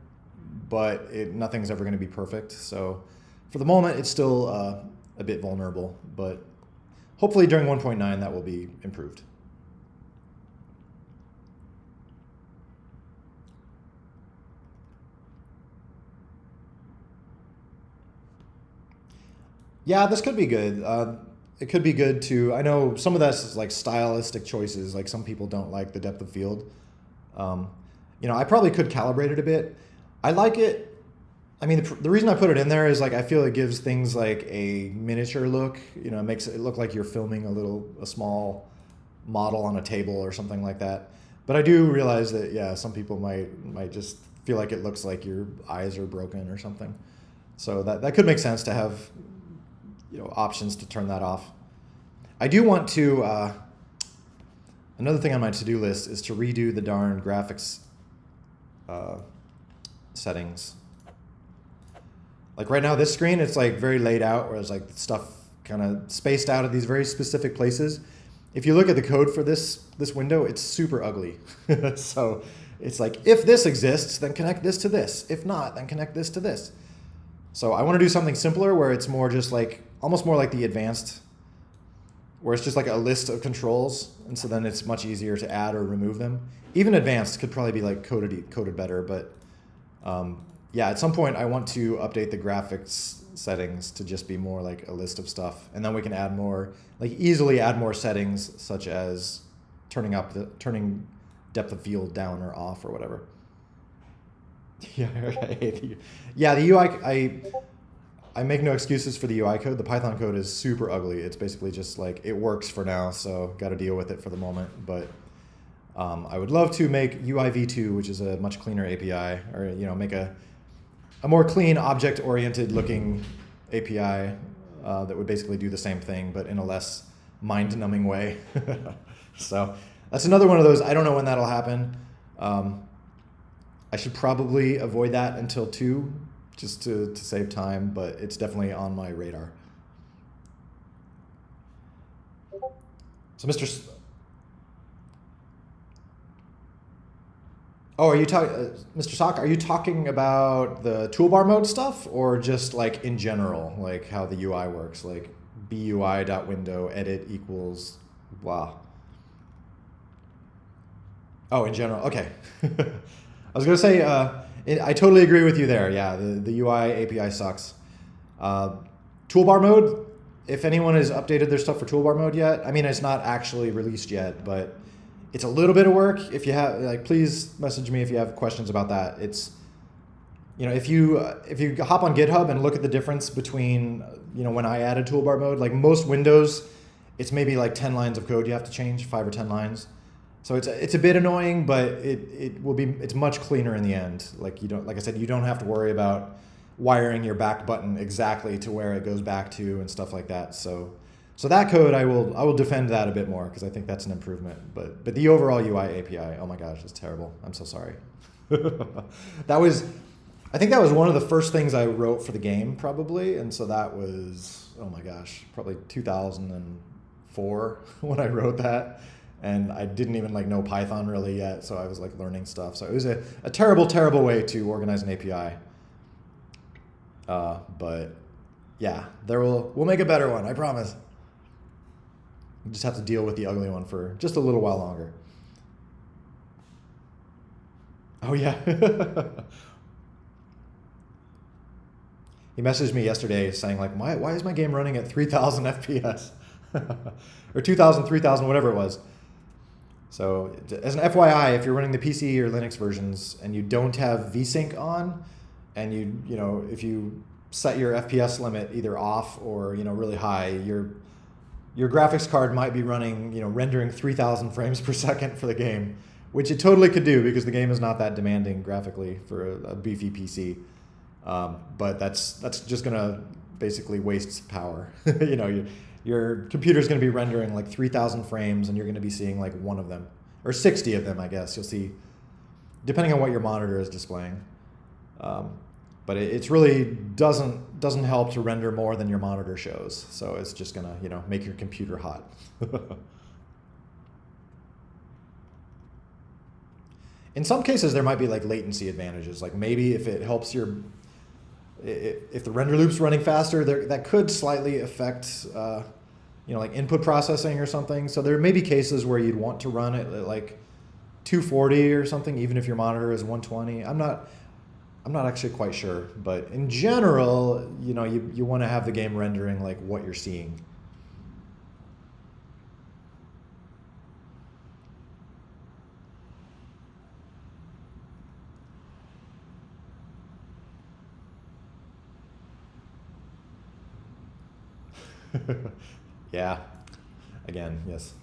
but nothing's ever going to be perfect. So, for the moment, it's still a bit vulnerable, but hopefully during 1.9 that will be improved. Yeah, this could be good. It could be good to. I know some of that's like stylistic choices. Like some people don't like the depth of field. Um, I probably could calibrate it a bit. I like it. I mean, the reason I put it in there is like I feel it gives things like a miniature look. It makes it look like you're filming a small model on a table or something like that. But I do realize that some people might just feel like it looks like your eyes are broken or something. So that could make sense to have options to turn that off. I do want to. Another thing on my to-do list is to redo the darn graphics settings. Like right now, this screen, it's like very laid out, where it's like stuff kind of spaced out at these very specific places. If you look at the code for this window, it's super ugly. So it's like, if this exists, then connect this to this. If not, then connect this to this. So I want to do something simpler where it's more just like, almost more like the advanced, where it's just like a list of controls, and so then it's much easier to add or remove them. Even advanced could probably be like coded better, but at some point I want to update the graphics settings to just be more like a list of stuff, and then we can easily add more settings, such as turning depth of field down or off or whatever. The UI. I make no excuses for the UI code. The Python code is super ugly. It's basically just like, it works for now, so got to deal with it for the moment. But I would love to make UIV2, which is a much cleaner API, or make a more clean, object-oriented looking API that would basically do the same thing, but in a less mind-numbing way. So that's another one of those. I don't know when that'll happen. I should probably avoid that until 2, just to save time, but it's definitely on my radar. So are you talking, Mr. Sock, are you talking about the toolbar mode stuff, or just like in general, like how the UI works, like bui.window edit equals blah? Oh, in general, okay. I was gonna say, I totally agree with you there. Yeah, the UI API sucks. Toolbar mode, if anyone has updated their stuff for toolbar mode yet, I mean, it's not actually released yet, but it's a little bit of work. If you have, please message me if you have questions about that. It's, if you hop on GitHub and look at the difference between, when I added toolbar mode, like most Windows, it's maybe like 10 lines of code you have to change, 5 or 10 lines. So it's a bit annoying, but it's much cleaner in the end. Like I said, you don't have to worry about wiring your back button exactly to where it goes back to and stuff like that. So that code I will defend that a bit more, because I think that's an improvement. But the overall UI API, oh my gosh, it's terrible. I'm so sorry. I think that was one of the first things I wrote for the game, probably, and so that was, oh my gosh, probably 2004 when I wrote that. And I didn't even know Python really yet, so I was learning stuff. So it was a terrible, terrible way to organize an API. But Yeah, we'll make a better one, I promise. You just have to deal with the ugly one for just a little while longer. Oh yeah. He messaged me yesterday saying like, why is my game running at 3,000 FPS? Or 2,000, 3,000, whatever it was. So as an FYI, if you're running the PC or Linux versions and you don't have VSync on, and if you set your FPS limit either off or really high, your graphics card might be running rendering 3,000 frames per second for the game, which it totally could do because the game is not that demanding graphically for a beefy PC. But that's just gonna basically waste power. Your computer's gonna be rendering like 3,000 frames, and you're gonna be seeing like one of them or 60 of them, I guess. You'll see, depending on what your monitor is displaying. But it's really doesn't help to render more than your monitor shows. So it's just gonna make your computer hot. In some cases, there might be like latency advantages. Like maybe if it helps if the render loop's running faster, that could slightly affect like input processing or something. So there may be cases where you'd want to run it at like 240 or something, even if your monitor is 120. I'm not actually quite sure, but in general, you want to have the game rendering like what you're seeing. Yeah, again, yes.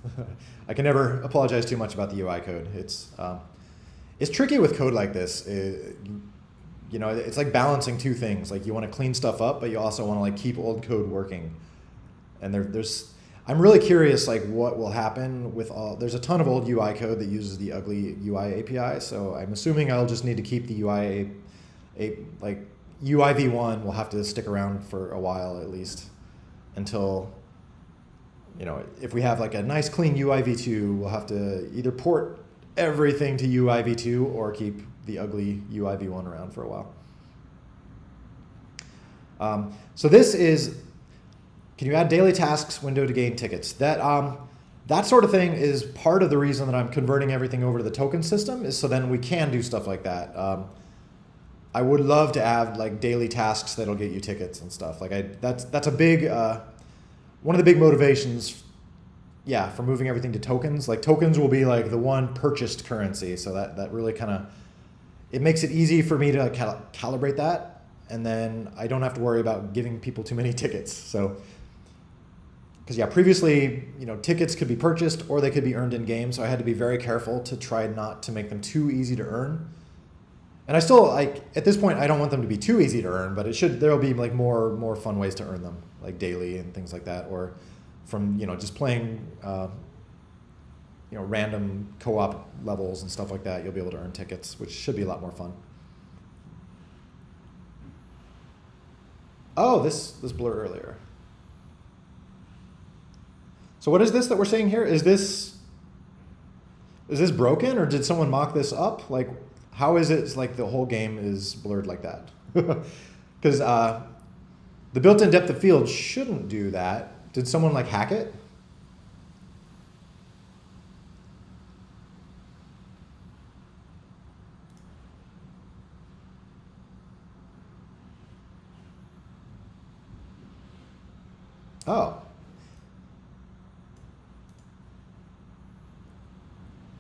I can never apologize too much about the UI code. It's tricky with code like this. It's like balancing two things. Like you want to clean stuff up, but you also want to like keep old code working. And I'm really curious like what will happen with there's a ton of old UI code that uses the ugly UI API. So I'm assuming I'll just need to keep the UI v1 will have to stick around for a while at least until, if we have like a nice clean UI v2, we'll have to either port everything to UI v2 or keep the ugly UI v1 around for a while. So this is, can you add daily tasks window to gain tickets? That sort of thing is part of the reason that I'm converting everything over to the token system, is so then we can do stuff like that. I would love to add like daily tasks that'll get you tickets and stuff. Like that's a big, one of the big motivations, for moving everything to tokens. Like tokens will be like the one purchased currency. So that really kind of, it makes it easy for me to calibrate that. And then I don't have to worry about giving people too many tickets. So, because previously, tickets could be purchased or they could be earned in game. So I had to be very careful to try not to make them too easy to earn. And I still, at this point, I don't want them to be too easy to earn, but there'll be like more fun ways to earn them, like daily and things like that, or from, just playing, random co-op levels and stuff like that. You'll be able to earn tickets, which should be a lot more fun. Oh, this blur earlier. So what is this that we're seeing here? Is this broken, or did someone mock this up? Like, how is it like the whole game is blurred like that? Because the built-in depth of field shouldn't do that. Did someone like hack it? Oh.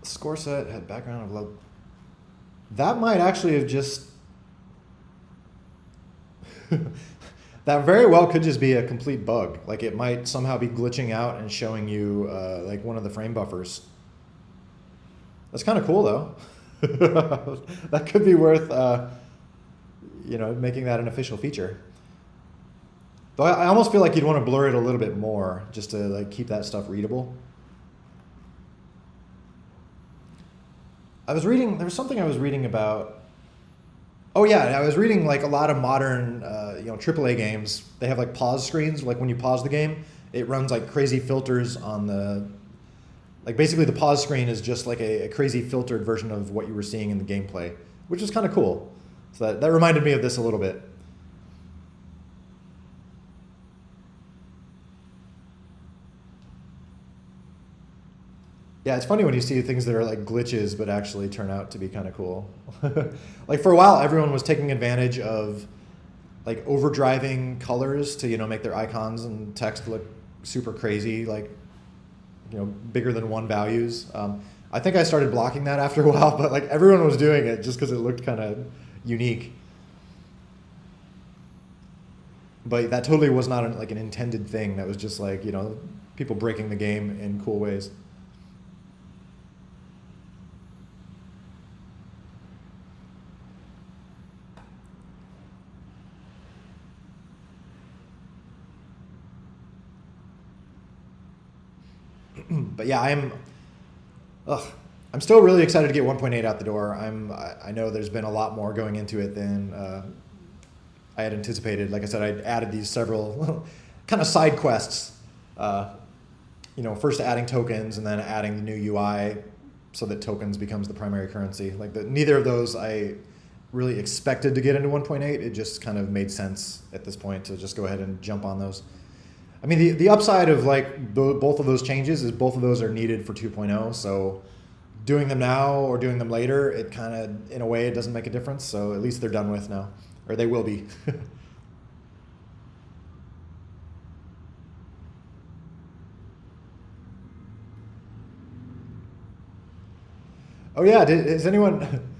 Score set had background of low. That might actually have just, that very well could just be a complete bug. Like it might somehow be glitching out and showing you like one of the frame buffers. That's kind of cool though. That could be worth, making that an official feature. Though I almost feel like you'd want to blur it a little bit more just to like keep that stuff readable. There was something I was reading about. Oh yeah, I was reading like a lot of modern, AAA games. They have like pause screens. Like when you pause the game, it runs like crazy filters on the, like basically the pause screen is just like a crazy filtered version of what you were seeing in the gameplay, which is kind of cool. So that reminded me of this a little bit. Yeah, it's funny when you see things that are like glitches but actually turn out to be kind of cool. Like for a while, everyone was taking advantage of like overdriving colors to make their icons and text look super crazy, like bigger than one values. I think I started blocking that after a while, but like everyone was doing it just because it looked kind of unique. But that totally was not like an intended thing. That was just like people breaking the game in cool ways. But yeah, ugh, I'm still really excited to get 1.8 out the door. I know there's been a lot more going into it than I had anticipated. Like I said, I added these several kind of side quests. First adding tokens and then adding the new UI so that tokens becomes the primary currency. Like neither of those I really expected to get into 1.8. It just kind of made sense at this point to just go ahead and jump on those. I mean, the upside of like both of those changes is both of those are needed for 2.0. So doing them now or doing them later, it kind of, in a way, it doesn't make a difference. So at least they're done with now, or they will be. Oh yeah, has anyone?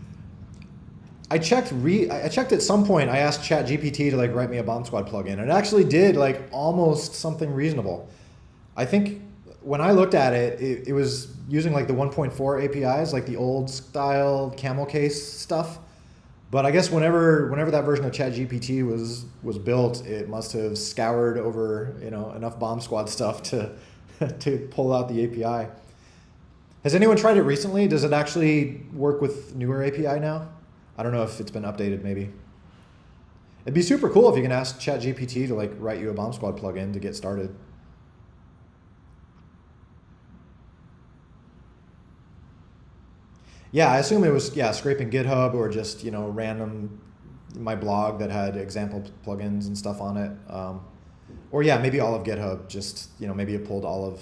I checked at some point. I asked ChatGPT to like write me a BombSquad plugin, and it actually did like almost something reasonable. I think when I looked at it, it was using like the 1.4 APIs, like the old style camel case stuff. But I guess whenever that version of ChatGPT was built, it must have scoured over enough BombSquad stuff to to pull out the API. Has anyone tried it recently? Does it actually work with newer API now? I don't know if it's been updated. Maybe it'd be super cool if you can ask ChatGPT to like write you a BombSquad plugin to get started. Yeah, I assume it was scraping GitHub or just random my blog that had example plugins and stuff on it, or yeah, maybe all of GitHub. Just maybe it pulled all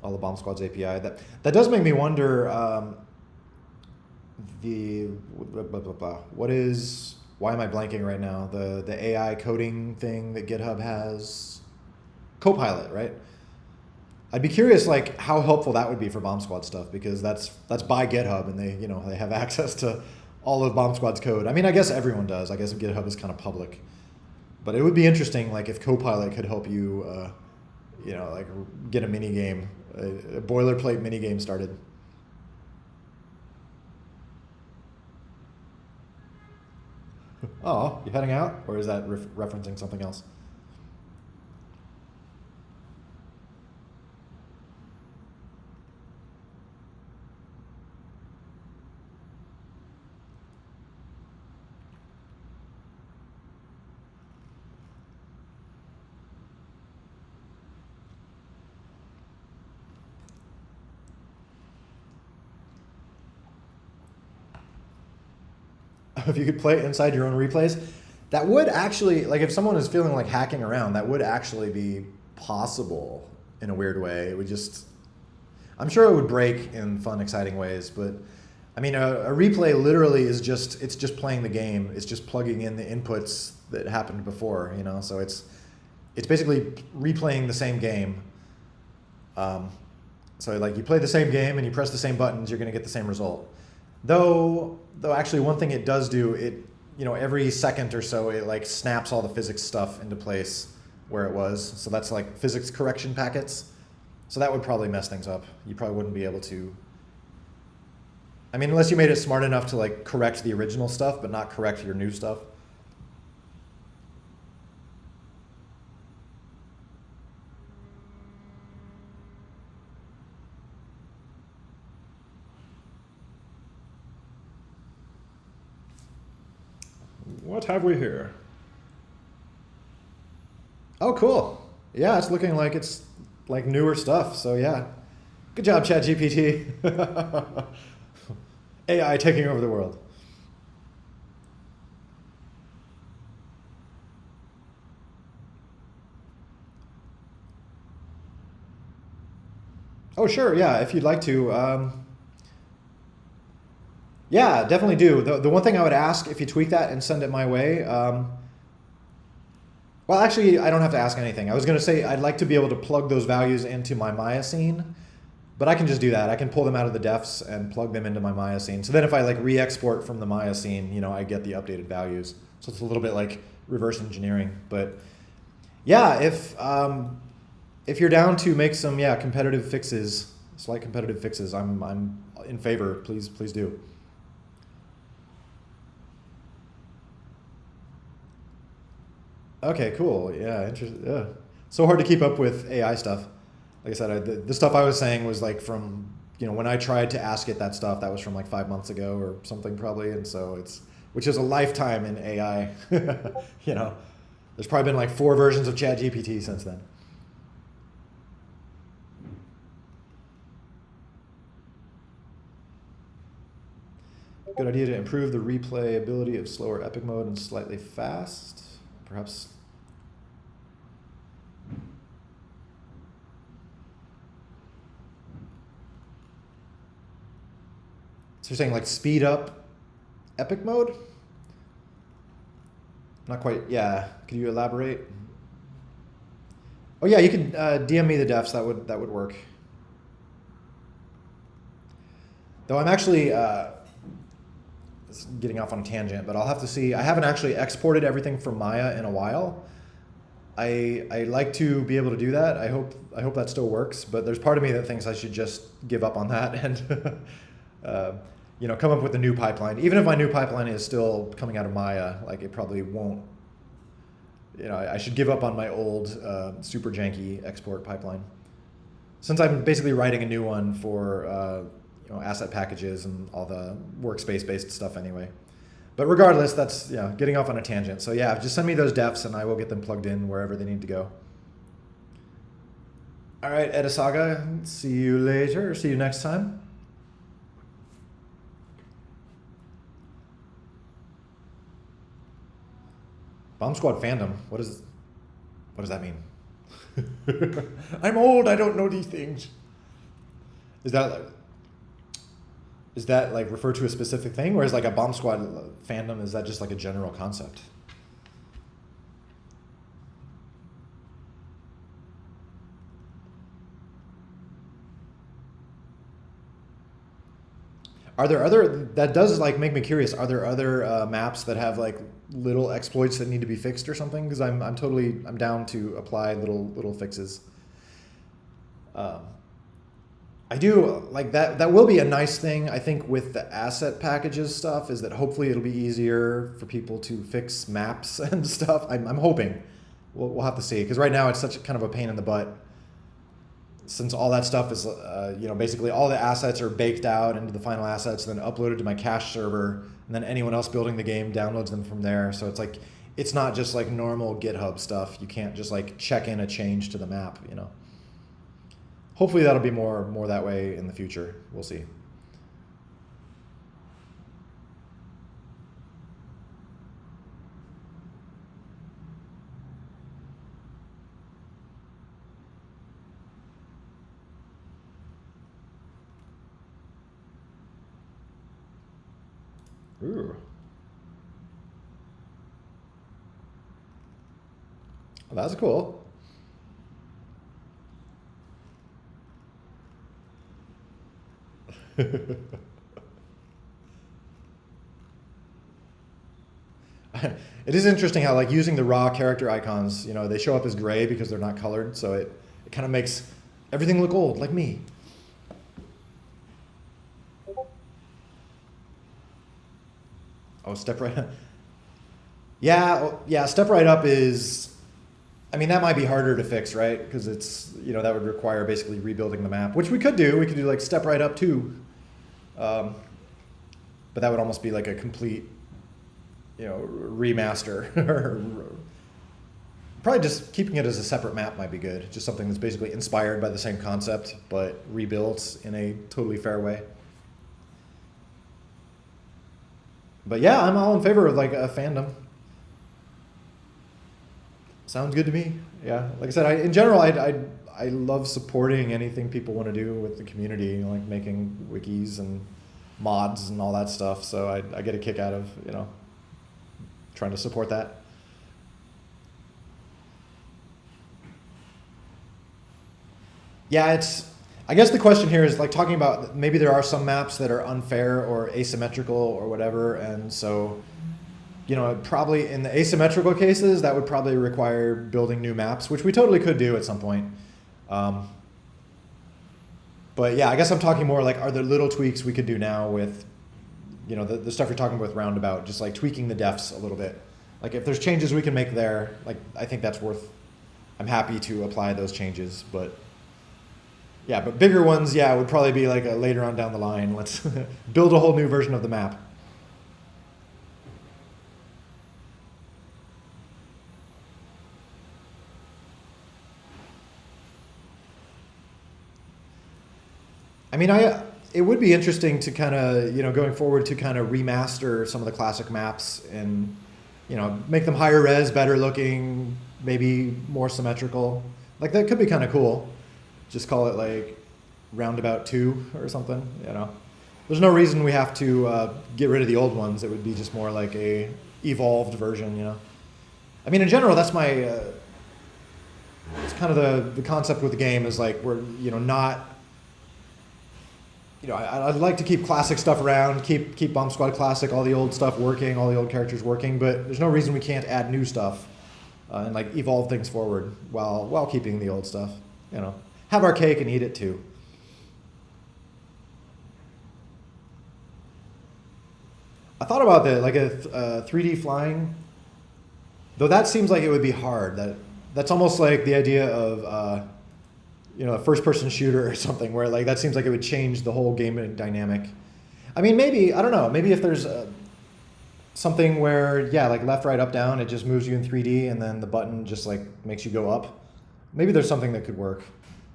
the BombSquad's API. That does make me wonder. The blah, blah, blah. What is? Why am I blanking right now? The AI coding thing that GitHub has, Copilot, right? I'd be curious, like how helpful that would be for BombSquad stuff because that's by GitHub and they have access to all of BombSquad's code. I mean, I guess everyone does. I guess GitHub is kind of public, but it would be interesting, like if Copilot could help you, like get a mini game, a boilerplate mini game started. Oh, you heading out, or is that referencing something else? If you could play it inside your own replays, that would actually, like if someone is feeling like hacking around, that would actually be possible in a weird way. It would just, I'm sure it would break in fun, exciting ways, but I mean, a replay literally is it's just playing the game. It's just plugging in the inputs that happened before, so it's basically replaying the same game. So like you play the same game and you press the same buttons, you're going to get the same result. Though actually one thing it does do, every second or so it like snaps all the physics stuff into place where it was. So that's like physics correction packets. So that would probably mess things up. You probably wouldn't be able to. I mean, unless you made it smart enough to like correct the original stuff, but not correct your new stuff. What have we here? Oh, cool. Yeah, it's looking like it's like newer stuff. So yeah, good job, ChatGPT. AI taking over the world. Oh, sure. Yeah, if you'd like to. Yeah, definitely do. The one thing I would ask if you tweak that and send it my way. Well, actually, I don't have to ask anything. I was going to say I'd like to be able to plug those values into my Maya scene, but I can just do that. I can pull them out of the defs and plug them into my Maya scene. So then if I like re-export from the Maya scene, I get the updated values. So it's a little bit like reverse engineering. But yeah, if you're down to make some competitive fixes, slight competitive fixes, I'm in favor. Please do. Okay, cool. Yeah, interesting. Yeah. So hard to keep up with AI stuff. Like I said, the stuff I was saying was like from, when I tried to ask it that stuff, that was from like 5 months ago or something probably. And so which is a lifetime in AI. There's probably been like 4 versions of ChatGPT since then. Good idea to improve the replayability of slower epic mode and slightly fast. Perhaps. So you're saying like speed up epic mode? Not quite. Yeah. Could you elaborate? Oh yeah, you can DM me the defs. That would work. Though I'm actually getting off on a tangent, but I'll have to see. I haven't actually exported everything from Maya in a while. I like to be able to do that. I hope that still works. But there's part of me that thinks I should just give up on that and come up with a new pipeline. Even if my new pipeline is still coming out of Maya, like it probably won't. I should give up on my old super janky export pipeline. Since I'm basically writing a new one for asset packages and all the workspace-based stuff anyway. But regardless, that's getting off on a tangent. So yeah, just send me those defs and I will get them plugged in wherever they need to go. All right, Edisaga, see you later. See you next time. BombSquad fandom. What does that mean? I'm old. I don't know these things. Is that like refer to a specific thing, or is like a BombSquad fandom? Is that just like a general concept? Are there other, that does like make me curious, are there other maps that have like little exploits that need to be fixed or something? Because I'm down to apply little fixes. I do like that. That will be a nice thing, I think, with the asset packages stuff, is that hopefully it'll be easier for people to fix maps and stuff. I'm hoping. We'll have to see, because right now it's such kind of a pain in the butt. Since all that stuff is, basically all the assets are baked out into the final assets, then uploaded to my cache server, and then anyone else building the game downloads them from there. So it's like, it's not just like normal GitHub stuff. You can't just like check in a change to the map, Hopefully that'll be more that way in the future. We'll see. Ooh. Well, that's cool. It is interesting how like using the raw character icons, they show up as gray because they're not colored, so it kind of makes everything look old, like me. Oh, step right. Yeah, step right up is, that might be harder to fix, right? Because it's, that would require basically rebuilding the map, which we could do. We could do like step right up too. But that would almost be like a complete, remaster. Probably just keeping it as a separate map might be good. Just something that's basically inspired by the same concept, but rebuilt in a totally fair way. But yeah, I'm all in favor of like a fandom. Sounds good to me. Yeah, like I said, in general, I love supporting anything people want to do with the community, like making wikis and mods and all that stuff. So I get a kick out of, trying to support that. Yeah, I guess the question here is like talking about maybe there are some maps that are unfair or asymmetrical or whatever, and so probably in the asymmetrical cases that would probably require building new maps, which we totally could do at some point. But yeah, I guess I'm talking more like, are there little tweaks we could do now with the stuff you're talking about with roundabout, just like tweaking the defs a little bit. Like if there's changes we can make there, like I think that's I'm happy to apply those changes, but yeah, but bigger ones, yeah, would probably be like a later on down the line. Let's build a whole new version of the map. I mean, it would be interesting to kind of, going forward to kind of remaster some of the classic maps and, make them higher res, better looking, maybe more symmetrical. Like that could be kind of cool. Just call it like Roundabout 2 or something, There's no reason we have to get rid of the old ones. It would be just more like a evolved version, I mean, in general, that's my, it's kind of the concept with the game is like we're, not, I'd like to keep classic stuff around, keep BombSquad classic, all the old stuff working, all the old characters working, but there's no reason we can't add new stuff and like evolve things forward while keeping the old stuff, Have our cake and eat it too. I thought about that, like a 3D flying, though that seems like it would be hard. That's almost like the idea of a first-person shooter or something, where like that seems like it would change the whole game dynamic. I mean, maybe, I don't know, maybe if there's something where, yeah, like left, right, up, down, it just moves you in 3D, and then the button just like makes you go up. Maybe there's something that could work.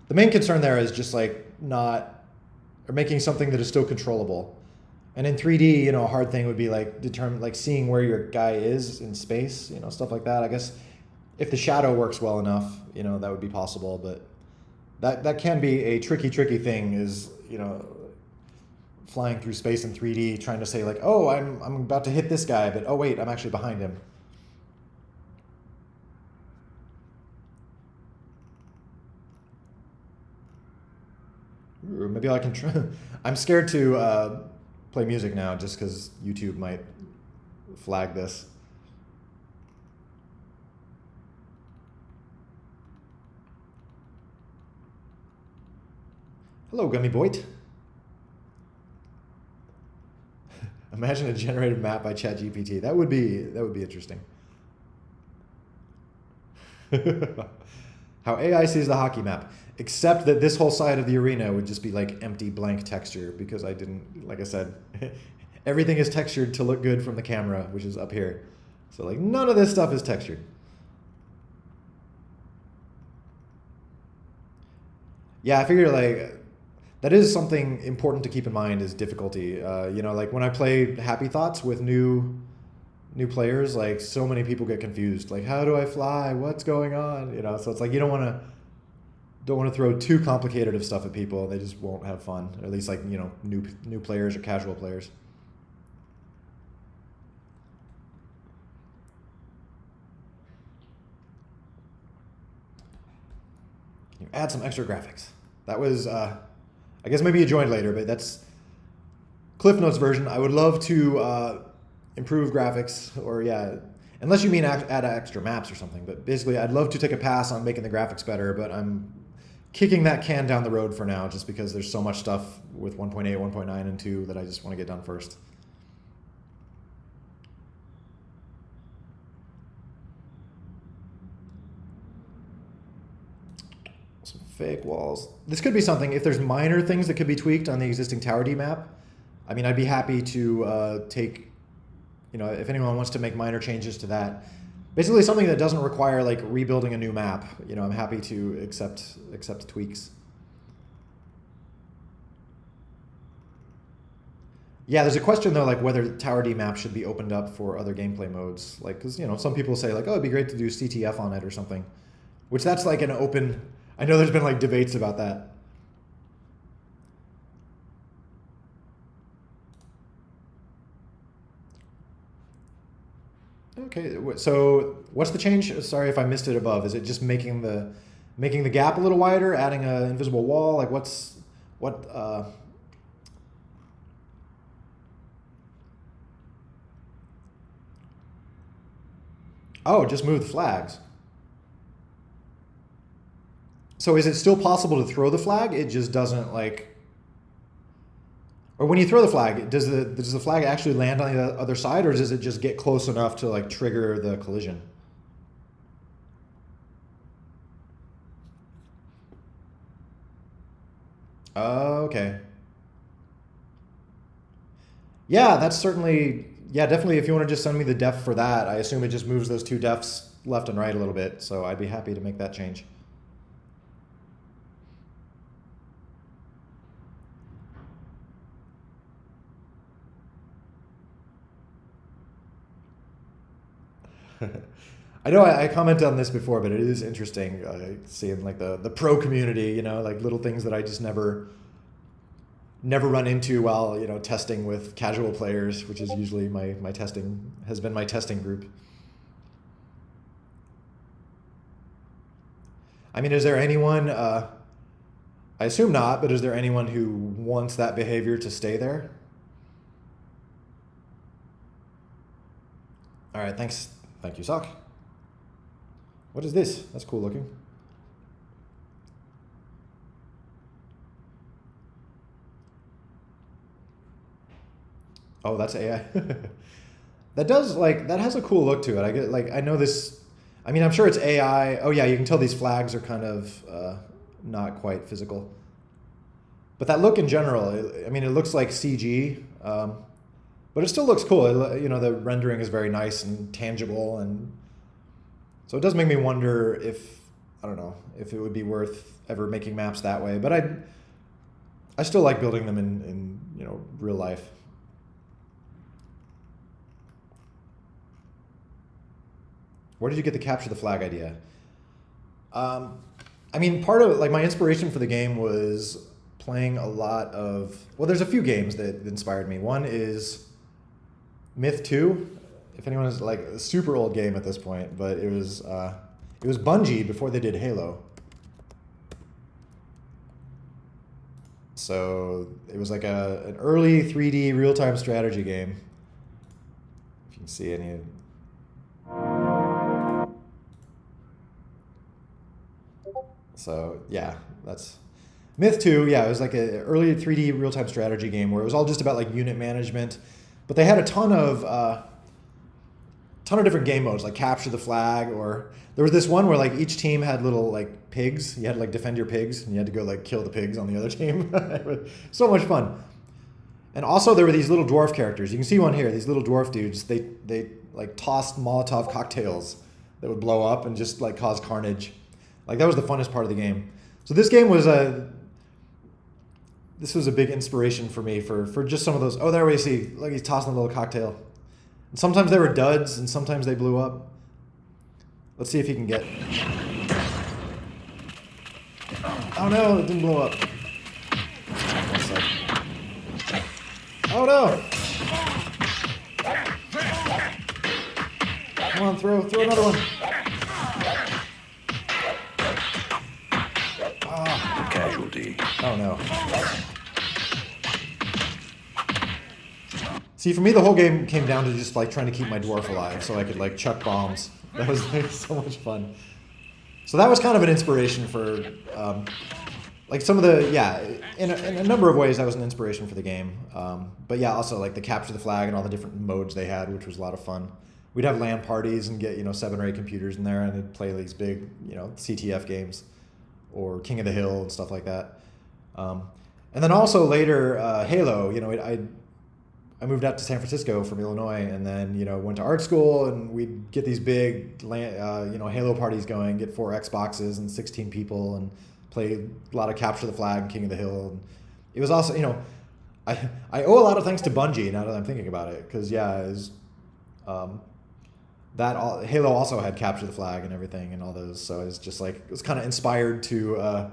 The main concern there is just like making something that is still controllable. And in 3D, a hard thing would be like seeing where your guy is in space, stuff like that. I guess if the shadow works well enough, that would be possible, but that can be a tricky thing is, flying through space in 3D, trying to say like, oh, I'm about to hit this guy, but oh wait, I'm actually behind him. Ooh, maybe I can try. I'm scared to play music now just because YouTube might flag this. Hello, Gummy Boyd. Imagine a generated map by ChatGPT. That would be interesting. How AI sees the hockey map, except that this whole side of the arena would just be like empty blank texture because I didn't, like I said, everything is textured to look good from the camera, which is up here. So like none of this stuff is textured. Yeah, I figure like that is something important to keep in mind is difficulty. Like when I play Happy Thoughts with new players, like so many people get confused. Like, how do I fly? What's going on? So it's like you don't want to throw too complicated of stuff at people. They just won't have fun. Or at least like new players or casual players. Can you add some extra graphics? That was. I guess maybe you joined later, but that's Cliff Notes version. I would love to improve graphics, or yeah, unless you mean add extra maps or something. But basically, I'd love to take a pass on making the graphics better, but I'm kicking that can down the road for now just because there's so much stuff with 1.8, 1.9, and 2 that I just want to get done first. Fake walls. This could be something, if there's minor things that could be tweaked on the existing Tower D map, I mean, I'd be happy to take, if anyone wants to make minor changes to that. Basically something that doesn't require like rebuilding a new map. I'm happy to accept tweaks. Yeah, there's a question though, like whether Tower D map should be opened up for other gameplay modes. Like, cause some people say like, oh, it'd be great to do CTF on it or something, which that's like an open I know there's been like debates about that. Okay, so what's the change? Sorry if I missed it above. Is it just making the gap a little wider, adding an invisible wall? Like what? Oh, just move the flags. So is it still possible to throw the flag? It just doesn't like. Or when you throw the flag, does the flag actually land on the other side, or does it just get close enough to like trigger the collision? Okay. Yeah, that's certainly, yeah, definitely. If you want to just send me the def for that, I assume it just moves those two defs left and right a little bit. So I'd be happy to make that change. I know I commented on this before, but it is interesting seeing like the pro community, like little things that I just never run into while testing with casual players, which is usually my testing has been my testing group. I mean, is there anyone? I assume not, but is there anyone who wants that behavior to stay there? All right, thanks. Thank you, Sock. What is this? That's cool looking. Oh, that's AI. That has a cool look to it. I know this. I mean, I'm sure it's AI. Oh yeah, you can tell these flags are kind of not quite physical. But that look in general, I mean, it looks like CG, but it still looks cool. The rendering is very nice and tangible, and so it does make me wonder if, I don't know, if it would be worth ever making maps that way. But I still like building them in real life. Where did you get the capture the flag idea? I mean, part of like my inspiration for the game was playing a lot of. Well, there's a few games that inspired me. One is Myth 2. If anyone is like a super old game at this point, but it was Bungie before they did Halo. So it was like an early 3D real-time strategy game. If you can see any. So yeah, that's Myth 2. Yeah, it was like an early 3D real-time strategy game where it was all just about like unit management, but they had a ton of different game modes, like capture the flag, or there was this one where like each team had little like pigs. You had to like defend your pigs, and you had to go like kill the pigs on the other team. So much fun. And also there were these little dwarf characters. You can see one here. These little dwarf dudes. They like tossed Molotov cocktails that would blow up and just like cause carnage. Like that was the funnest part of the game. So this game was a big inspiration for me for just some of those. Oh, there we see. Like he's tossing a little cocktail. And sometimes they were duds, and sometimes they blew up. Let's see if he can get. Oh no, it didn't blow up. Oh no! Come on, throw another one. Oh. Casualty. Oh no. See, for me, the whole game came down to just like trying to keep my dwarf alive so I could like chuck bombs. That was like so much fun. So that was kind of an inspiration for, like some of the, yeah, in a number of ways that was an inspiration for the game. But yeah, also like the capture the flag and all the different modes they had, which was a lot of fun. We'd have LAN parties and get 7 or 8 computers in there, and they'd play these big CTF games or King of the Hill and stuff like that. And then also later Halo. I moved out to San Francisco from Illinois, and then went to art school, and we'd get these big Halo parties going, get 4 Xboxes and 16 people, and play a lot of Capture the Flag and King of the Hill. And it was also I owe a lot of thanks to Bungie now that I'm thinking about it, because yeah, it was, Halo also had capture the flag and everything and all those. So I was just like, it was kind of inspired to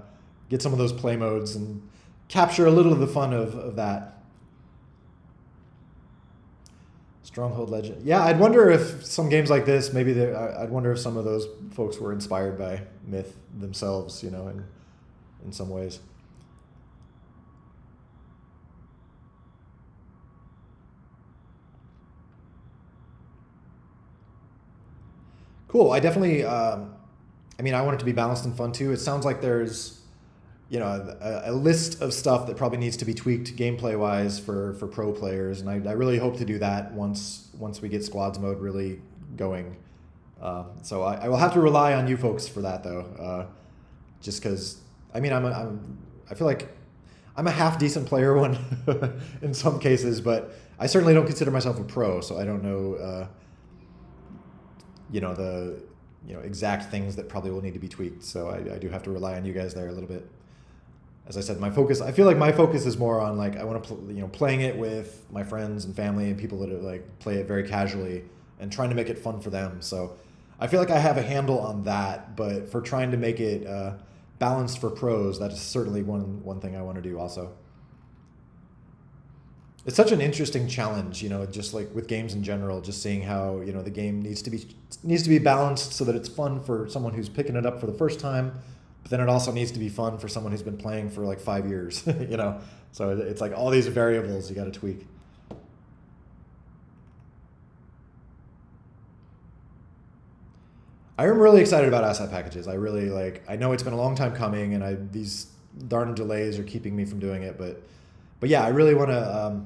get some of those play modes and capture a little of the fun of that. Stronghold Legend. Yeah, I'd wonder if some games like this, I'd wonder if some of those folks were inspired by Myth themselves, in some ways. Cool. I definitely, I want it to be balanced and fun too. It sounds like there's, a list of stuff that probably needs to be tweaked gameplay wise for pro players, and I really hope to do that once we get squads mode really going. So I will have to rely on you folks for that though, just because I feel like I'm a half decent player when in some cases, but I certainly don't consider myself a pro, so I don't know the exact things that probably will need to be tweaked. So I do have to rely on you guys there a little bit. As I said, I feel like my focus is more on like I want to playing it with my friends and family and people that are like play it very casually and trying to make it fun for them. So I feel like I have a handle on that, but for trying to make it balanced for pros, that is certainly one thing I want to do also. It's such an interesting challenge, just like with games in general, just seeing how, the game needs to be balanced so that it's fun for someone who's picking it up for the first time, but then it also needs to be fun for someone who's been playing for like 5 years, So it's like all these variables you got to tweak. I am really excited about asset packages. I know it's been a long time coming, and these darn delays are keeping me from doing it, but yeah, I really want to.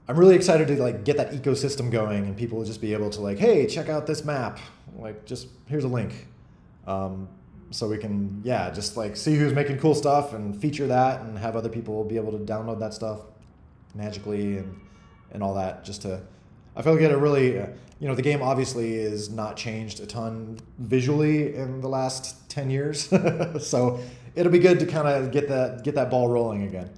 I'm really excited to like get that ecosystem going, and people will just be able to like, hey, check out this map. Like, just here's a link, so we can just like see who's making cool stuff and feature that, and have other people be able to download that stuff magically and all that. I feel like it really, the game obviously is not changed a ton visually in the last 10 years, so it'll be good to kind of get that ball rolling again.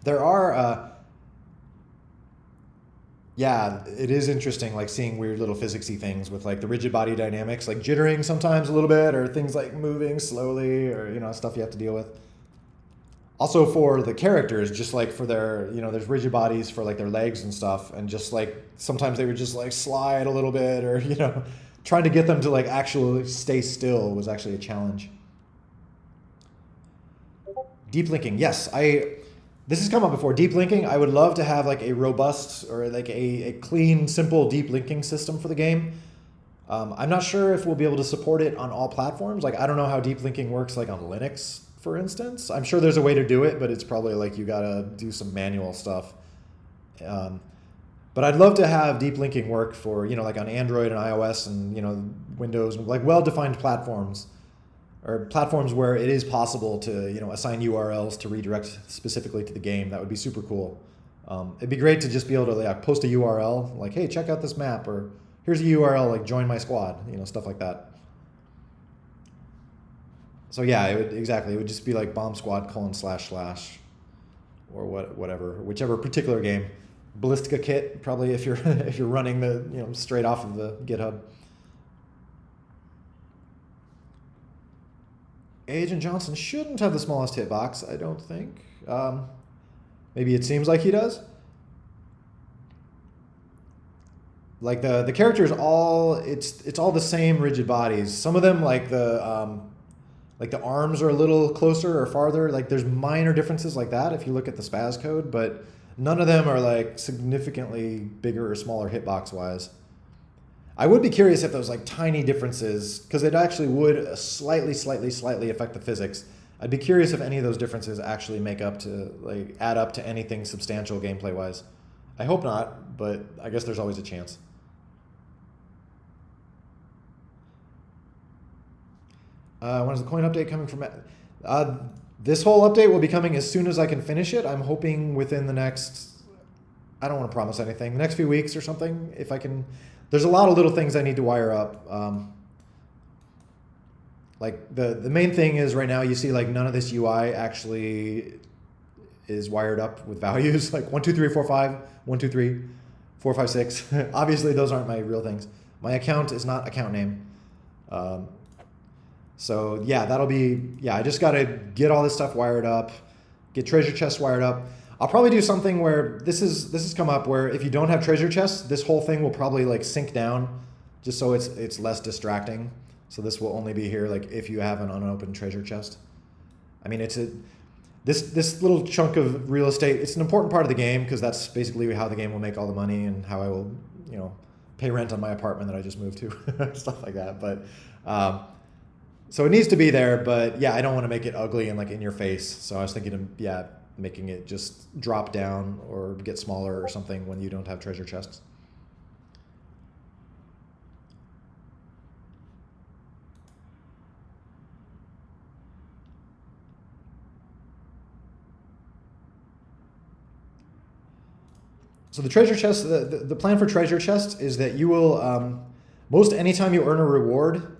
There are, it is interesting, like seeing weird little physicsy things with like the rigid body dynamics, like jittering sometimes a little bit, or things like moving slowly, or stuff you have to deal with. Also for the characters, just like for their, there's rigid bodies for like their legs and stuff, and just like sometimes they would just like slide a little bit, or trying to get them to like actually stay still was actually a challenge. Deep linking, yes. This has come up before. Deep linking, I would love to have like a robust or like a clean, simple deep linking system for the game. I'm not sure if we'll be able to support it on all platforms. Like, I don't know how deep linking works like on Linux, for instance. I'm sure there's a way to do it, but it's probably like you gotta do some manual stuff. But I'd love to have deep linking work for, like on Android and iOS and, Windows, like well-defined platforms. Or platforms where it is possible to assign URLs to redirect specifically to the game. That would be super cool. It'd be great to just be able to post a URL like, hey, check out this map, or here's a URL, like join my squad, stuff like that. So yeah, it would just be like BombSquad : or whatever, whichever particular game. Ballistica Kit, probably if you're if you're running the straight off of the GitHub. Agent Johnson shouldn't have the smallest hitbox, I don't think. Maybe it seems like he does. Like the characters all it's all the same rigid bodies. Some of them like the arms are a little closer or farther. Like there's minor differences like that if you look at the spaz code, but none of them are like significantly bigger or smaller hitbox wise. I would be curious if those like tiny differences, because it actually would slightly affect the physics. I'd be curious if any of those differences actually add up to anything substantial gameplay wise. I hope not, but I guess there's always a chance. When is the coin update coming from? This whole update will be coming as soon as I can finish it. I'm hoping within the next, I don't want to promise anything, the next few weeks or something, if I can. There's a lot of little things I need to wire up. like the main thing is right now you see like none of this UI actually is wired up with values like 1, 2, 3, 4, 5, 1, 2, 3, 4, 5, 6. Obviously those aren't my real things. My account is not account name. So yeah, that'll be, yeah, I just got to get all this stuff wired up, get treasure chests wired up. I'll probably do something where this has come up where if you don't have treasure chests, this whole thing will probably like sink down just so it's less distracting. So this will only be here like if you have an unopened treasure chest. I mean, this little chunk of real estate, it's an important part of the game because that's basically how the game will make all the money and how I will, pay rent on my apartment that I just moved to, stuff like that. But so it needs to be there, but yeah, I don't want to make it ugly and like in your face. So I was thinking of, yeah, making it just drop down or get smaller or something when you don't have treasure chests. So the treasure chest, the plan for treasure chests is that you will, most anytime you earn a reward,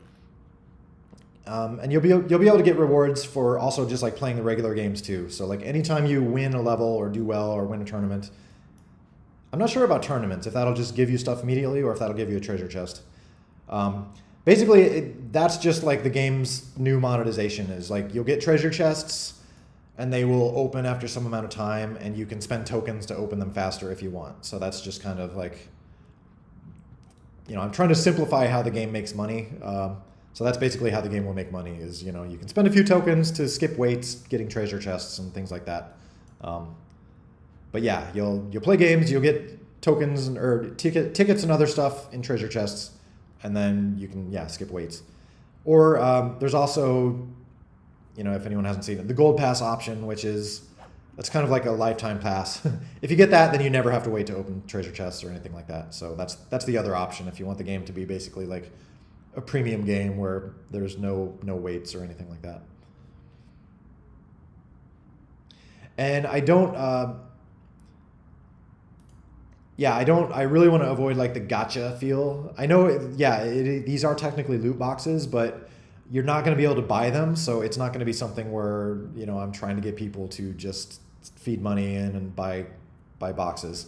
and you'll be able to get rewards for also just like playing the regular games too. So like anytime you win a level or do well or win a tournament, I'm not sure about tournaments, if that'll just give you stuff immediately or if that'll give you a treasure chest. Basically, that's just like the game's new monetization is like you'll get treasure chests and they will open after some amount of time and you can spend tokens to open them faster if you want. So that's just kind of like, I'm trying to simplify how the game makes money. So that's basically how the game will make money is, you can spend a few tokens to skip waits, getting treasure chests and things like that. But yeah, you'll play games, you'll get tokens or tickets and other stuff in treasure chests, and then you can, skip waits. Or there's also, if anyone hasn't seen it, the gold pass option, which is, that's kind of like a lifetime pass. If you get that, then you never have to wait to open treasure chests or anything like that. So that's the other option if you want the game to be basically like a premium game where there's no waits or anything like that. And I really want to avoid like the gotcha feel. I know, these are technically loot boxes, but you're not going to be able to buy them. So it's not going to be something where, I'm trying to get people to just feed money in and buy boxes.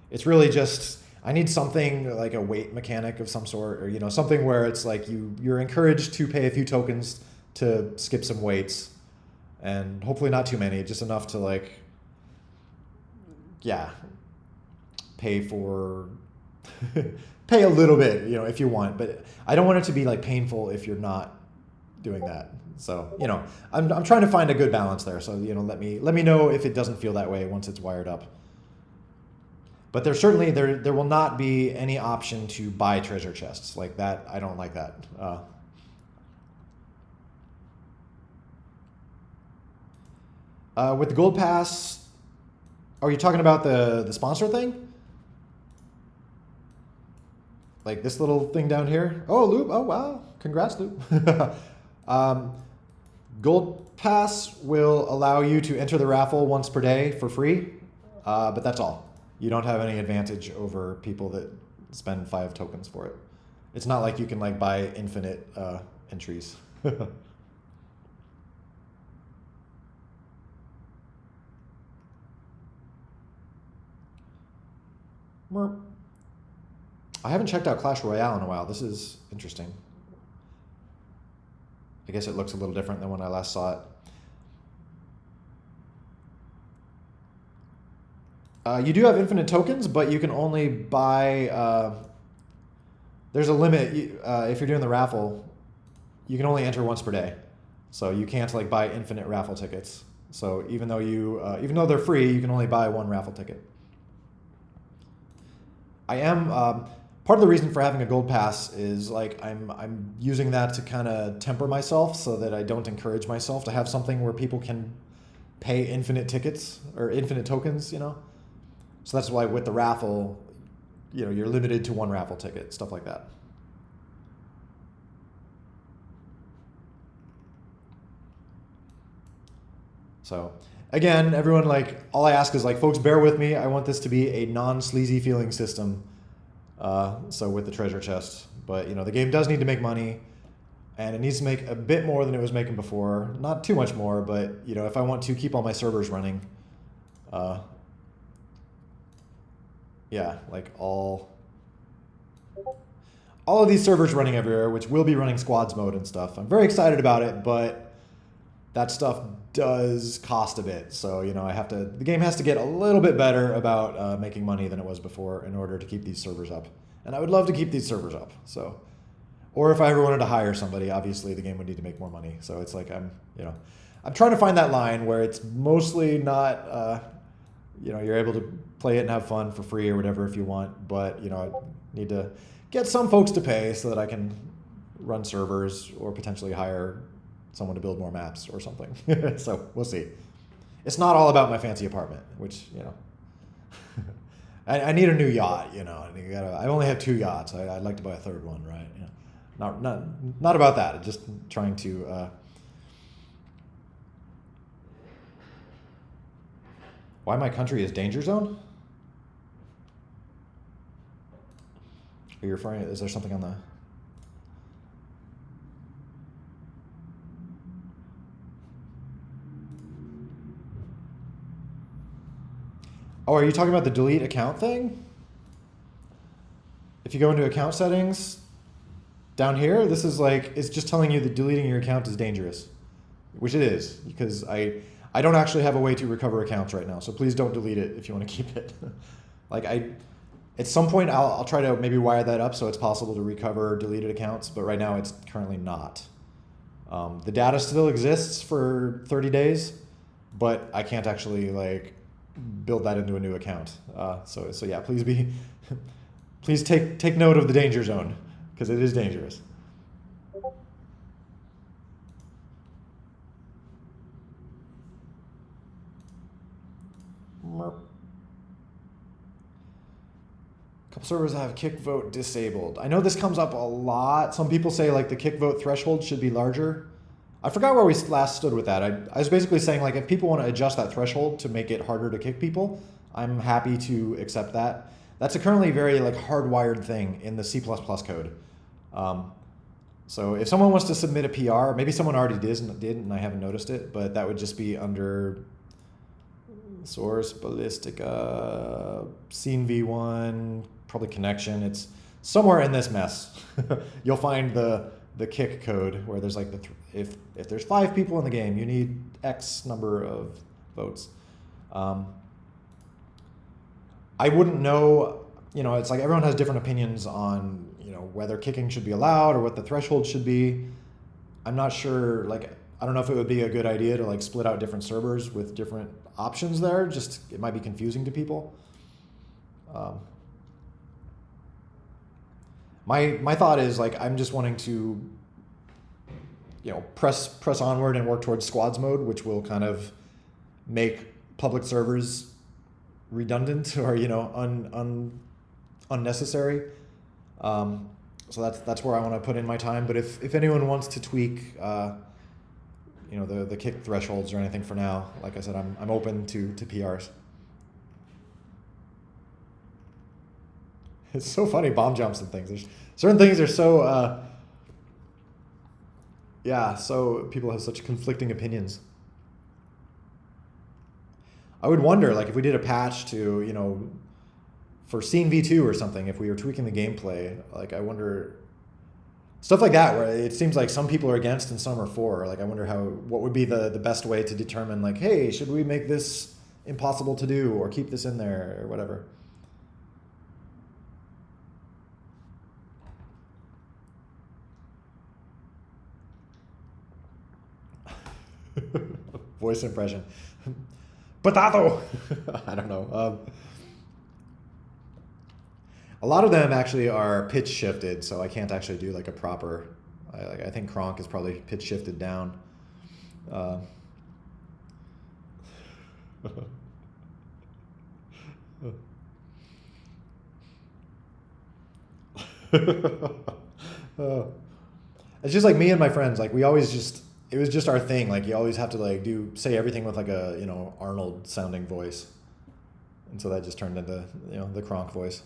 It's really just, I need something like a weight mechanic of some sort, or something where it's like you're encouraged to pay a few tokens to skip some weights, and hopefully not too many, just enough to like, pay for pay a little bit, if you want, but I don't want it to be like painful if you're not doing that. So I'm trying to find a good balance there. So let me know if it doesn't feel that way once it's wired up. But there will not be any option to buy treasure chests like that. I don't like that. With the gold pass, are you talking about the sponsor thing? Like this little thing down here? Oh, Loop. Oh, wow. Congrats, Loop. Gold pass will allow you to enter the raffle once per day for free, but that's all. You don't have any advantage over people that spend 5 tokens for it. It's not like you can like buy infinite entries. I haven't checked out Clash Royale in a while. This is interesting. I guess it looks a little different than when I last saw it. You do have infinite tokens, but you can only buy, there's a limit. If you're doing the raffle, you can only enter once per day. So you can't like buy infinite raffle tickets. So even though they're free, you can only buy 1 raffle ticket. I am, part of the reason for having a gold pass is like I'm using that to kind of temper myself so that I don't encourage myself to have something where people can pay infinite tickets or infinite tokens, So that's why with the raffle, you're limited to 1 raffle ticket, stuff like that. So again, everyone, like, all I ask is like, folks, bear with me. I want this to be a non-sleazy feeling system. So with the treasure chest, but the game does need to make money. and it needs to make a bit more than it was making before. Not too much more, but you know, if I want to keep all my servers running, yeah, like all of these servers running everywhere, which will be running squads mode and stuff. I'm very excited about it, but that stuff does cost a bit. So, you know, the game has to get a little bit better about making money than it was before in order to keep these servers up. And I would love to keep these servers up. So, or if I ever wanted to hire somebody, obviously the game would need to make more money. So it's like I'm trying to find that line where it's mostly not, you're able to play it and have fun for free or whatever if you want, but you know, I need to get some folks to pay so that I can run servers or potentially hire someone to build more maps or something. So we'll see. It's not all about my fancy apartment, which, you know, I need a new yacht, you know. I only have 2 yachts. I'd like to buy a 3rd one, right? You know, not about that. Just trying to. Why my country is danger zone? Are you referring? Is there something on the? Oh, are you talking about the delete account thing? If you go into account settings, down here, this is like, it's just telling you that deleting your account is dangerous, which it is, because I don't actually have a way to recover accounts right now, so please don't delete it if you want to keep it. Like at some point, I'll try to maybe wire that up so it's possible to recover deleted accounts, but right now it's currently not. The data still exists for 30 days, but I can't actually like build that into a new account. So yeah, please take note of the danger zone, because it is dangerous. Couple servers have kick vote disabled. I know this comes up a lot. Some people say like the kick vote threshold should be larger. I forgot where we last stood with that. I was basically saying like if people want to adjust that threshold to make it harder to kick people, I'm happy to accept that. That's a currently very like hardwired thing in the C++ code. So if someone wants to submit a PR, maybe someone already did and I haven't noticed it, but that would just be under source, ballistica, scene v1, probably connection. It's somewhere in this mess. You'll find the kick code where there's like if there's 5 people in the game, you need X number of votes. I wouldn't know, you know, it's like everyone has different opinions on, you know, whether kicking should be allowed or what the threshold should be. I'm not sure, like, I don't know if it would be a good idea to like split out different servers with different options there. Just, it might be confusing to people. My thought is like, I'm just wanting to, you know, press onward and work towards squads mode, which will kind of make public servers redundant or, you know, unnecessary. So that's where I want to put in my time. But if anyone wants to tweak, you know, the kick thresholds or anything for now, like I said, I'm open to PRs. It's so funny, bomb jumps and things. There's certain things are so, yeah, so people have such conflicting opinions. I would wonder, like, if we did a patch to, you know, for scene v2 or something, if we were tweaking the gameplay, like, I wonder, stuff like that, where it seems like some people are against and some are for. Like, I wonder what would be the best way to determine, like, hey, should we make this impossible to do or keep this in there or whatever. Voice impression. Potato! I don't know. A lot of them actually are pitch shifted, so I can't actually do like a proper. I think Kronk is probably pitch shifted down. It's just like me and my friends. Like we always just. It was just our thing. Like you always have to like say everything with like a, you know, Arnold sounding voice, and so that just turned into, you know, the Kronk voice.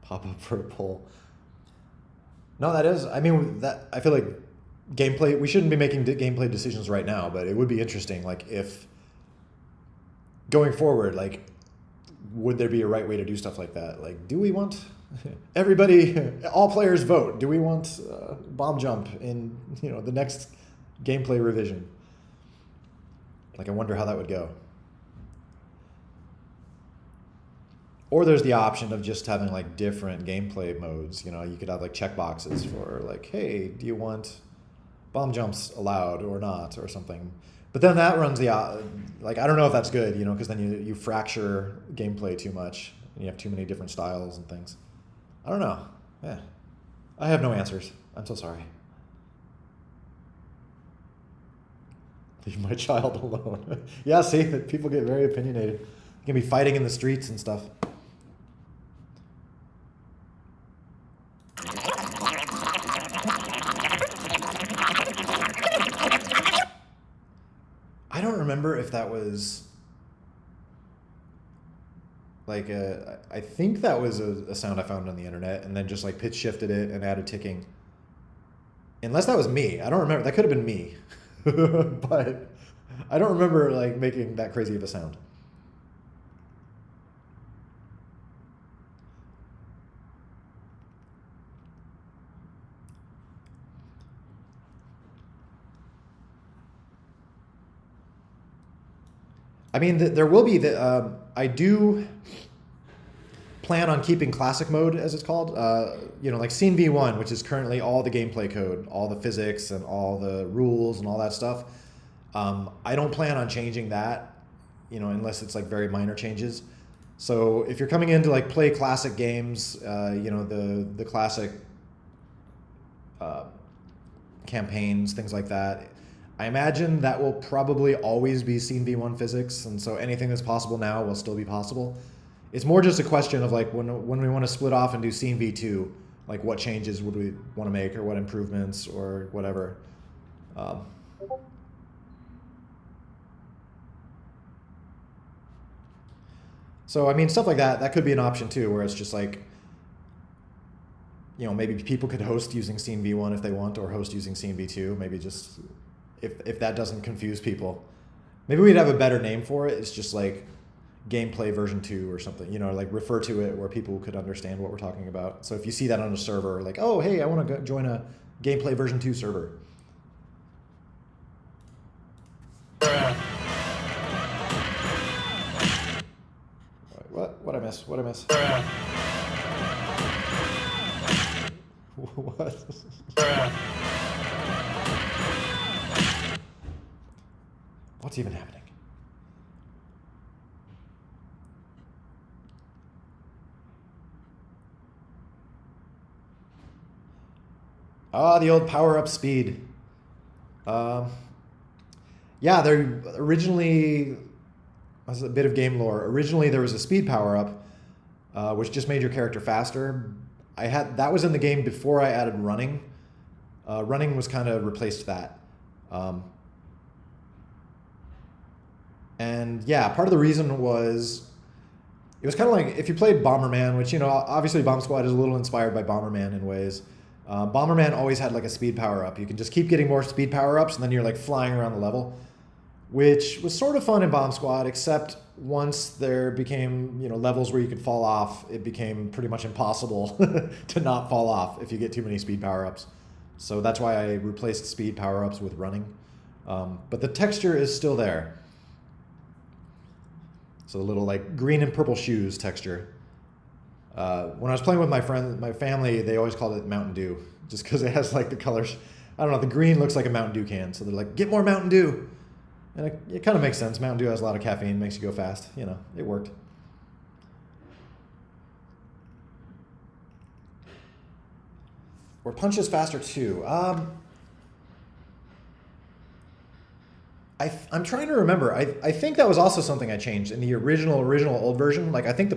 Pop up for a poll. No, that is. I mean, that I feel like gameplay. We shouldn't be making gameplay decisions right now, but it would be interesting. Like if going forward, like would there be a right way to do stuff like that? Like, do we want everybody, all players vote? Do we want bomb jump in the next gameplay revision? Like, I wonder how that would go. Or there's the option of just having like different gameplay modes. You could have like checkboxes for like, hey, do you want bomb jumps allowed or not or something. But then that runs the, like, I don't know if that's good, because then you fracture gameplay too much and you have too many different styles and things. I don't know. Yeah. I have no answers. I'm so sorry. Leave my child alone. Yeah, see, people get very opinionated. You can be fighting in the streets and stuff. I don't remember if that was like I think that was a sound I found on the internet and then just like pitch shifted it and added ticking. Unless that was me. I don't remember. That could have been me. But I don't remember like making that crazy of a sound. I mean, there will be I do plan on keeping classic mode, as it's called. Like Scene V1, which is currently all the gameplay code, all the physics and all the rules and all that stuff. I don't plan on changing that, unless it's like very minor changes. So if you're coming in to like play classic games, the classic campaigns, things like that, I imagine that will probably always be Scene V1 physics, and so anything that's possible now will still be possible. It's more just a question of like when we want to split off and do Scene V2, like what changes would we want to make or what improvements or whatever. So I mean, stuff like that could be an option too, where it's just like, maybe people could host using Scene V1 if they want, or host using Scene V2. Maybe just if that doesn't confuse people, maybe we'd have a better name for it. It's just like gameplay version 2 or something, like refer to it where people could understand what we're talking about. So if you see that on a server, like, oh, hey, I want to join a gameplay version 2 server. What I miss? What? What's even happening? The old power-up speed. Yeah, there originally was a bit of game lore. Originally, there was a speed power-up, which just made your character faster. That was in the game before I added running. Running was kind of replaced that. And yeah, part of the reason was it was kind of like if you played Bomberman, which, obviously BombSquad is a little inspired by Bomberman in ways. Bomberman always had like a speed power up. You can just keep getting more speed power ups and then you're like flying around the level, which was sort of fun in BombSquad, except once there became, levels where you could fall off, it became pretty much impossible to not fall off if you get too many speed power ups. So that's why I replaced speed power ups with running. But the texture is still there. So the little like green and purple shoes texture. When I was playing with my family, they always called it Mountain Dew, just because it has like the colors. I don't know, the green looks like a Mountain Dew can, so they're like, get more Mountain Dew. And it kind of makes sense. Mountain Dew has a lot of caffeine, makes you go fast. It worked. Or punches faster too. I'm trying to remember. I think that was also something I changed in the original old version. Like I think the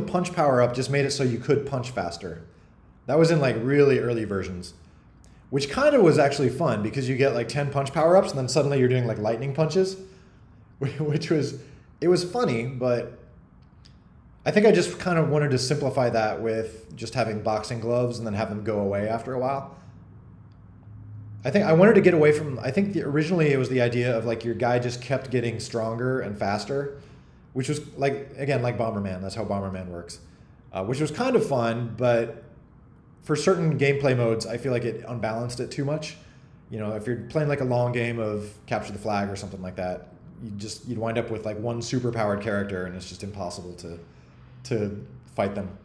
punch power up just made it so you could punch faster. That was in like really early versions, which kind of was actually fun because you get like 10 punch power ups and then suddenly you're doing like lightning punches, which was funny, but I think I just kind of wanted to simplify that with just having boxing gloves and then have them go away after a while. I think I wanted to get away from. I think originally it was the idea of like your guy just kept getting stronger and faster, which was like again like Bomberman. That's how Bomberman works, which was kind of fun, but for certain gameplay modes, I feel like it unbalanced it too much. You know, if you're playing like a long game of capture the flag or something like that, you'd wind up with like one super powered character, and it's just impossible to fight them.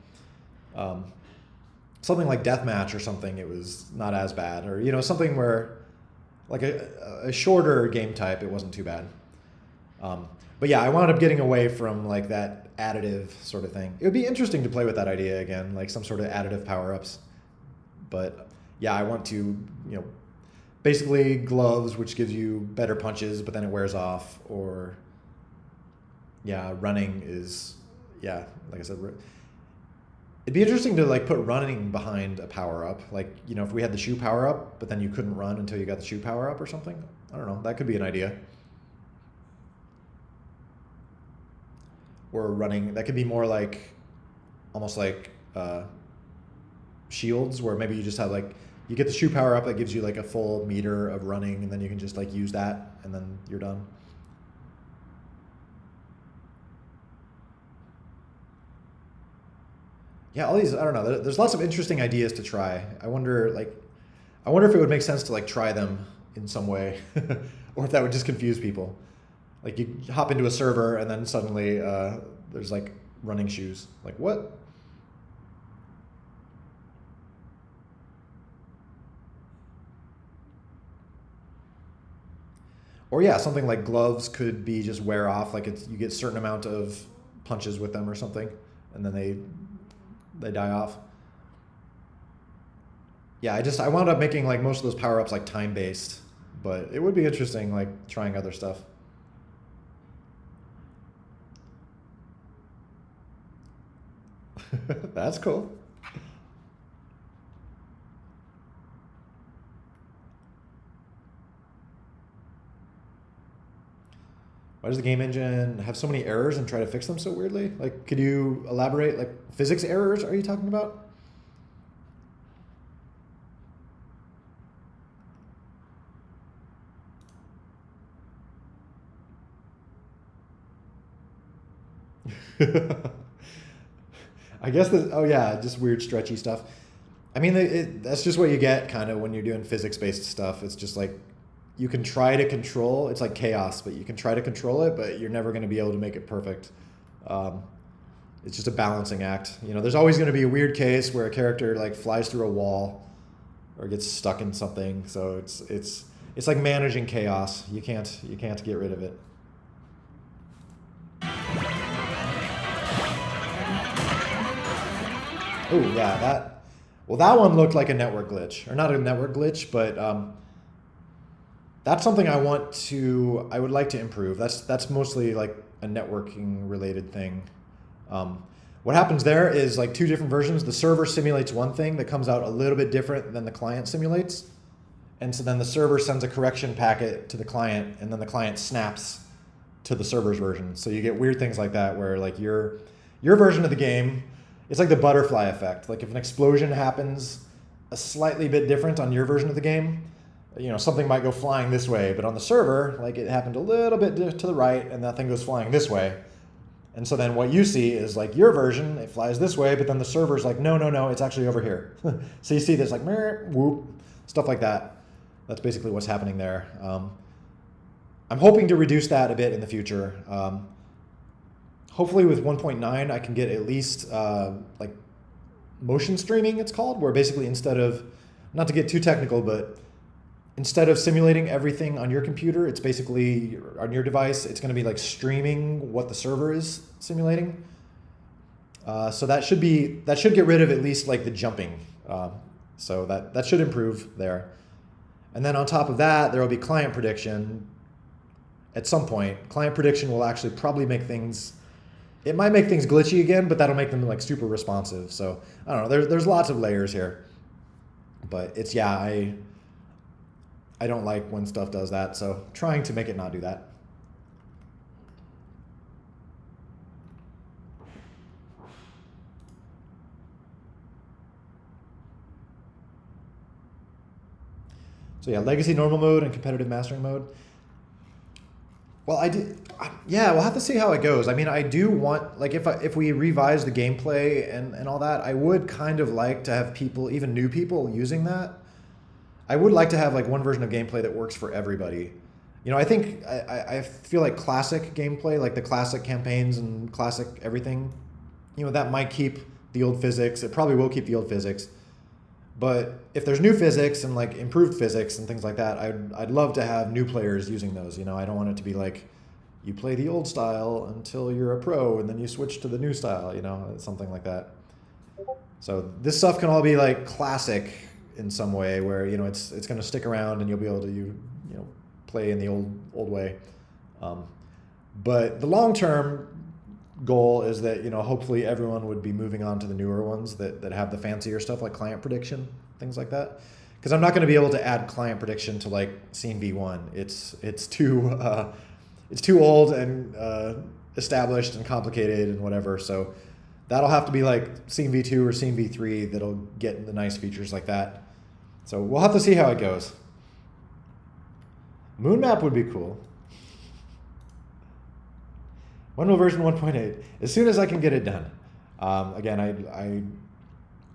Something like deathmatch or something, it was not as bad, or you know something where like a shorter game type, it wasn't too bad. But yeah, I wound up getting away from like that additive sort of thing. It would be interesting to play with that idea again, like some sort of additive power-ups. But yeah, I want to, you know, basically gloves, which gives you better punches, but then it wears off, or yeah, running is, yeah, like I said, it'd be interesting to like put running behind a power up. Like, you know, if we had the shoe power up, but then you couldn't run until you got the shoe power up or something. I don't know. That could be an idea. Or running, that could be more like, almost like shields, where maybe you just have like, you get the shoe power up that gives you like a full meter of running, and then you can just like use that, and then you're done. Yeah, all these, I don't know. There's lots of interesting ideas to try. I wonder if it would make sense to like try them in some way, or if that would just confuse people. Like you hop into a server and then suddenly there's like running shoes. Like what? Or yeah, something like gloves could be just wear off. Like you get a certain amount of punches with them or something, and then they die off. Yeah, I wound up making like most of those power ups like time based, but it would be interesting like trying other stuff. That's cool. Why does the game engine have so many errors and try to fix them so weirdly? Like, could you elaborate? Like, physics errors? Are you talking about? I guess that. Oh yeah, just weird stretchy stuff. I mean, that's just what you get kind of when you're doing physics-based stuff. It's just like you can try to control. It's like chaos, but you can try to control it, but you're never going to be able to make it perfect. Um, it's just a balancing act. You know, there's always going to be a weird case where a character like flies through a wall or gets stuck in something. So it's like managing chaos. You can't get rid of it. Oh yeah, that. Well, that one looked like a network glitch, or not a network glitch, but that's something I would like to improve. That's mostly like a networking related thing. Um, what happens there is like two different versions. The server simulates one thing that comes out a little bit different than the client simulates, and so then the server sends a correction packet to the client, and then the client snaps to the server's version. So you get weird things like that where like your version of the game, it's like the butterfly effect. Like if an explosion happens a slightly bit different on your version of the game, you know, something might go flying this way, but on the server, like it happened a little bit to the right and that thing goes flying this way. And so then what you see is like your version, it flies this way, but then the server's like, no, no, no, it's actually over here. So you see this like, whoop, stuff like that. That's basically what's happening there. I'm hoping to reduce that a bit in the future. Hopefully with 1.9, I can get at least like motion streaming, it's called, where basically instead of, not to get too technical, but instead of simulating everything on your computer, it's basically on your device, it's going to be like streaming what the server is simulating. So that should get rid of at least like the jumping. So that should improve there. And then on top of that, there will be client prediction. At some point, client prediction will actually probably make things. It might make things glitchy again, but that'll make them like super responsive. So I don't know. There's lots of layers here, but it's yeah. I don't like when stuff does that. So trying to make it not do that. So yeah, legacy normal mode and competitive mastering mode. Well, yeah, we'll have to see how it goes. I mean, I do want, like, if we revise the gameplay and all that, I would kind of like to have people, even new people, using that. I would like to have like one version of gameplay that works for everybody. You know, I think I feel like classic gameplay, like the classic campaigns and classic everything, you know, that might keep the old physics. It probably will keep the old physics. But if there's new physics and like improved physics and things like that, I'd love to have new players using those. You know, I don't want it to be like you play the old style until you're a pro and then you switch to the new style, you know, something like that. So this stuff can all be like classic in some way where, you know, it's going to stick around and you'll be able to, you know, play in the old way. But the long-term goal is that, you know, hopefully everyone would be moving on to the newer ones that have the fancier stuff like client prediction, things like that. Because I'm not going to be able to add client prediction to like scene V1. It's too old and established and complicated and whatever. So that'll have to be like scene V2 or scene V3 that'll get the nice features like that. So we'll have to see how it goes. Moon map would be cool. When will version 1.8? As soon as I can get it done. Again,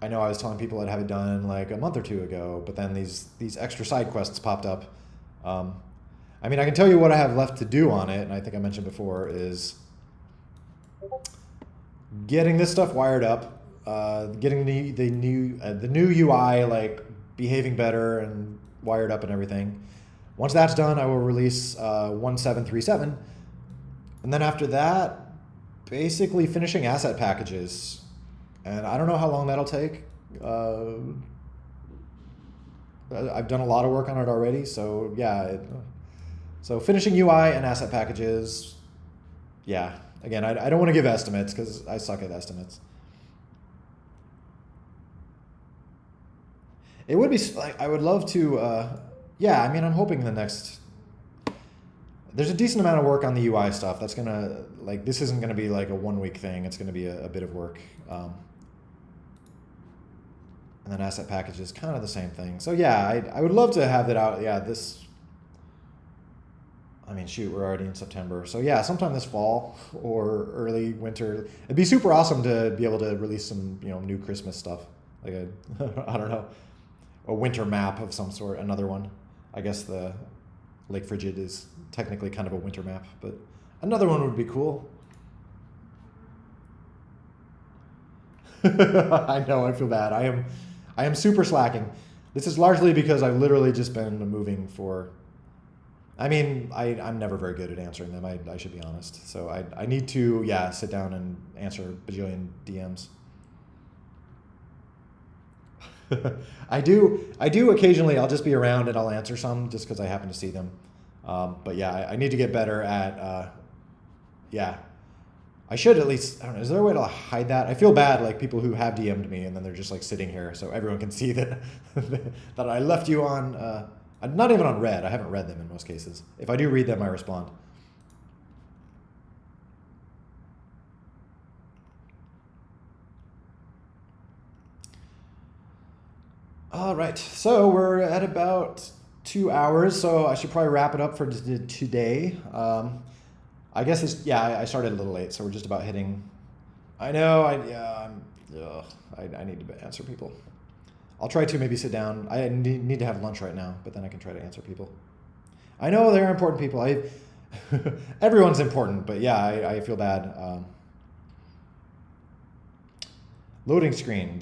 I know I was telling people I'd have it done like a month or two ago, but then these extra side quests popped up. I mean, I can tell you what I have left to do on it, and I think I mentioned before, is getting this stuff wired up, getting the new UI like behaving better and wired up and everything. Once that's done, I will release 1737. And then after that, basically finishing asset packages. And I don't know how long that'll take. I've done a lot of work on it already, so yeah. So finishing UI and asset packages, yeah. Again, I don't want to give estimates because I suck at estimates. It would be, like, I would love to, yeah, I mean, I'm hoping the next, there's a decent amount of work on the UI stuff. That's going to, like, this isn't going to be like a 1 week thing. It's going to be a bit of work. And then asset package is kind of the same thing. So yeah, I would love to have that out. Yeah, I mean, shoot, we're already in September. So yeah, sometime this fall or early winter. It'd be super awesome to be able to release some, you know, new Christmas stuff. Like I don't know, a winter map of some sort, another one. I guess the Lake Frigid is technically kind of a winter map, but another one would be cool. I know, I feel bad. I am super slacking. This is largely because I've literally just been moving for, I mean, I'm never very good at answering them, I should be honest. So I need to, yeah, sit down and answer a bajillion DMs. I do occasionally, I'll just be around and I'll answer some just because I happen to see them. But yeah, I need to get better at, yeah. I should at least, I don't know, is there a way to hide that? I feel bad, like people who have DM'd me and then they're just like sitting here so everyone can see that that I left you on, not even on read. I haven't read them in most cases. If I do read them, I respond. All right, so we're at about 2 hours, so I should probably wrap it up for today. I guess it's, yeah, I started a little late, so we're just about hitting, I know, I need to answer people. I'll try to maybe sit down. I need to have lunch right now, but then I can try to answer people. I know they're important people. Everyone's important, but yeah, I feel bad. Loading screen.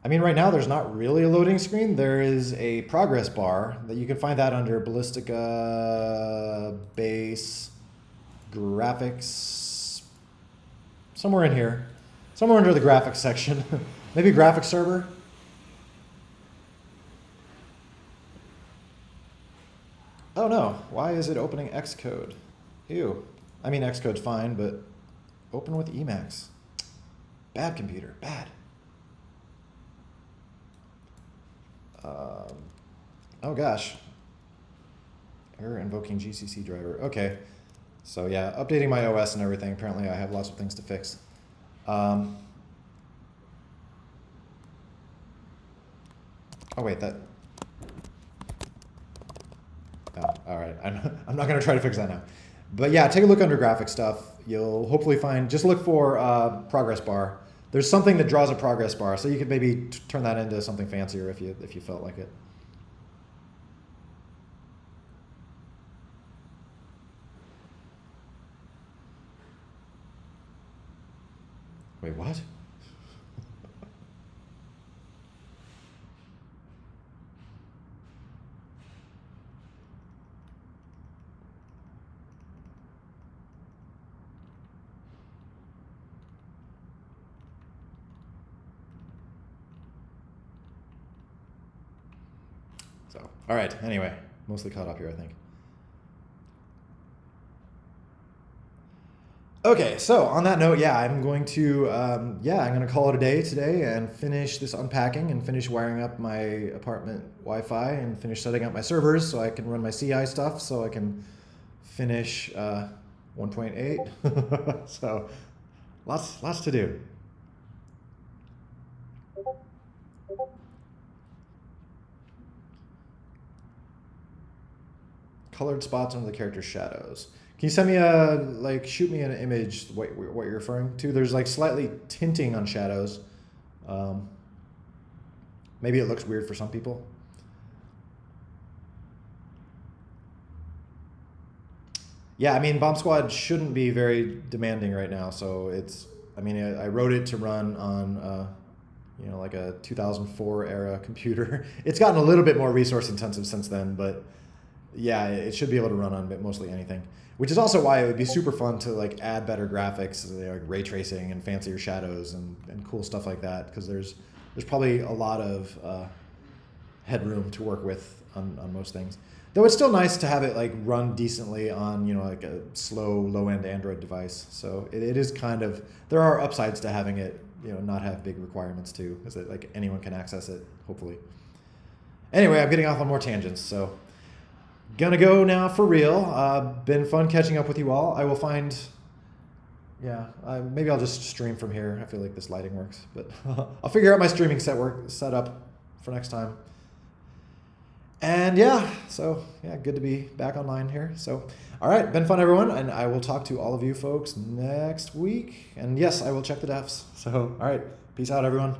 I mean, right now there's not really a loading screen. There is a progress bar that you can find that under Ballistica, base, graphics, somewhere in here, somewhere under the graphics section. Maybe graphics server. Oh no, why is it opening Xcode? Ew. I mean, Xcode's fine, but open with Emacs. Bad computer, bad. Oh gosh. Error invoking GCC driver. Okay. So yeah, updating my OS and everything. Apparently I have lots of things to fix. Oh wait, that All right, I'm not going to try to fix that now. But yeah, take a look under graphic stuff. You'll hopefully find, just look for progress bar. There's something that draws a progress bar, so you could maybe turn that into something fancier if you felt like it. Wait, what? So, all right, anyway, mostly caught up here, I think. Okay, so on that note, yeah, I'm going to I'm going to call it a day today and finish this unpacking and finish wiring up my apartment Wi-Fi and finish setting up my servers so I can run my CI stuff so I can finish 1.8. So lots to do. Colored spots under the character's shadows. Can you send me shoot me an image, what you're referring to? There's like slightly tinting on shadows. Maybe it looks weird for some people. Yeah, I mean, BombSquad shouldn't be very demanding right now. So I wrote it to run on, like a 2004 era computer. It's gotten a little bit more resource intensive since then, but yeah, it should be able to run on mostly anything. Which is also why it would be super fun to like add better graphics, like ray tracing and fancier shadows and cool stuff like that. Because there's probably a lot of headroom to work with on most things. Though it's still nice to have it like run decently on like a slow low end Android device. So it is kind of, there are upsides to having it not have big requirements too, because like anyone can access it hopefully. Anyway, I'm getting off on more tangents, so. Gonna go now for real. Been fun catching up with you all. I will find, maybe I'll just stream from here. I feel like this lighting works, but I'll figure out my streaming setup for next time. And good to be back online here. So, all right, been fun, everyone, and I will talk to all of you folks next week. And yes, I will check the defs. So, all right, peace out, everyone.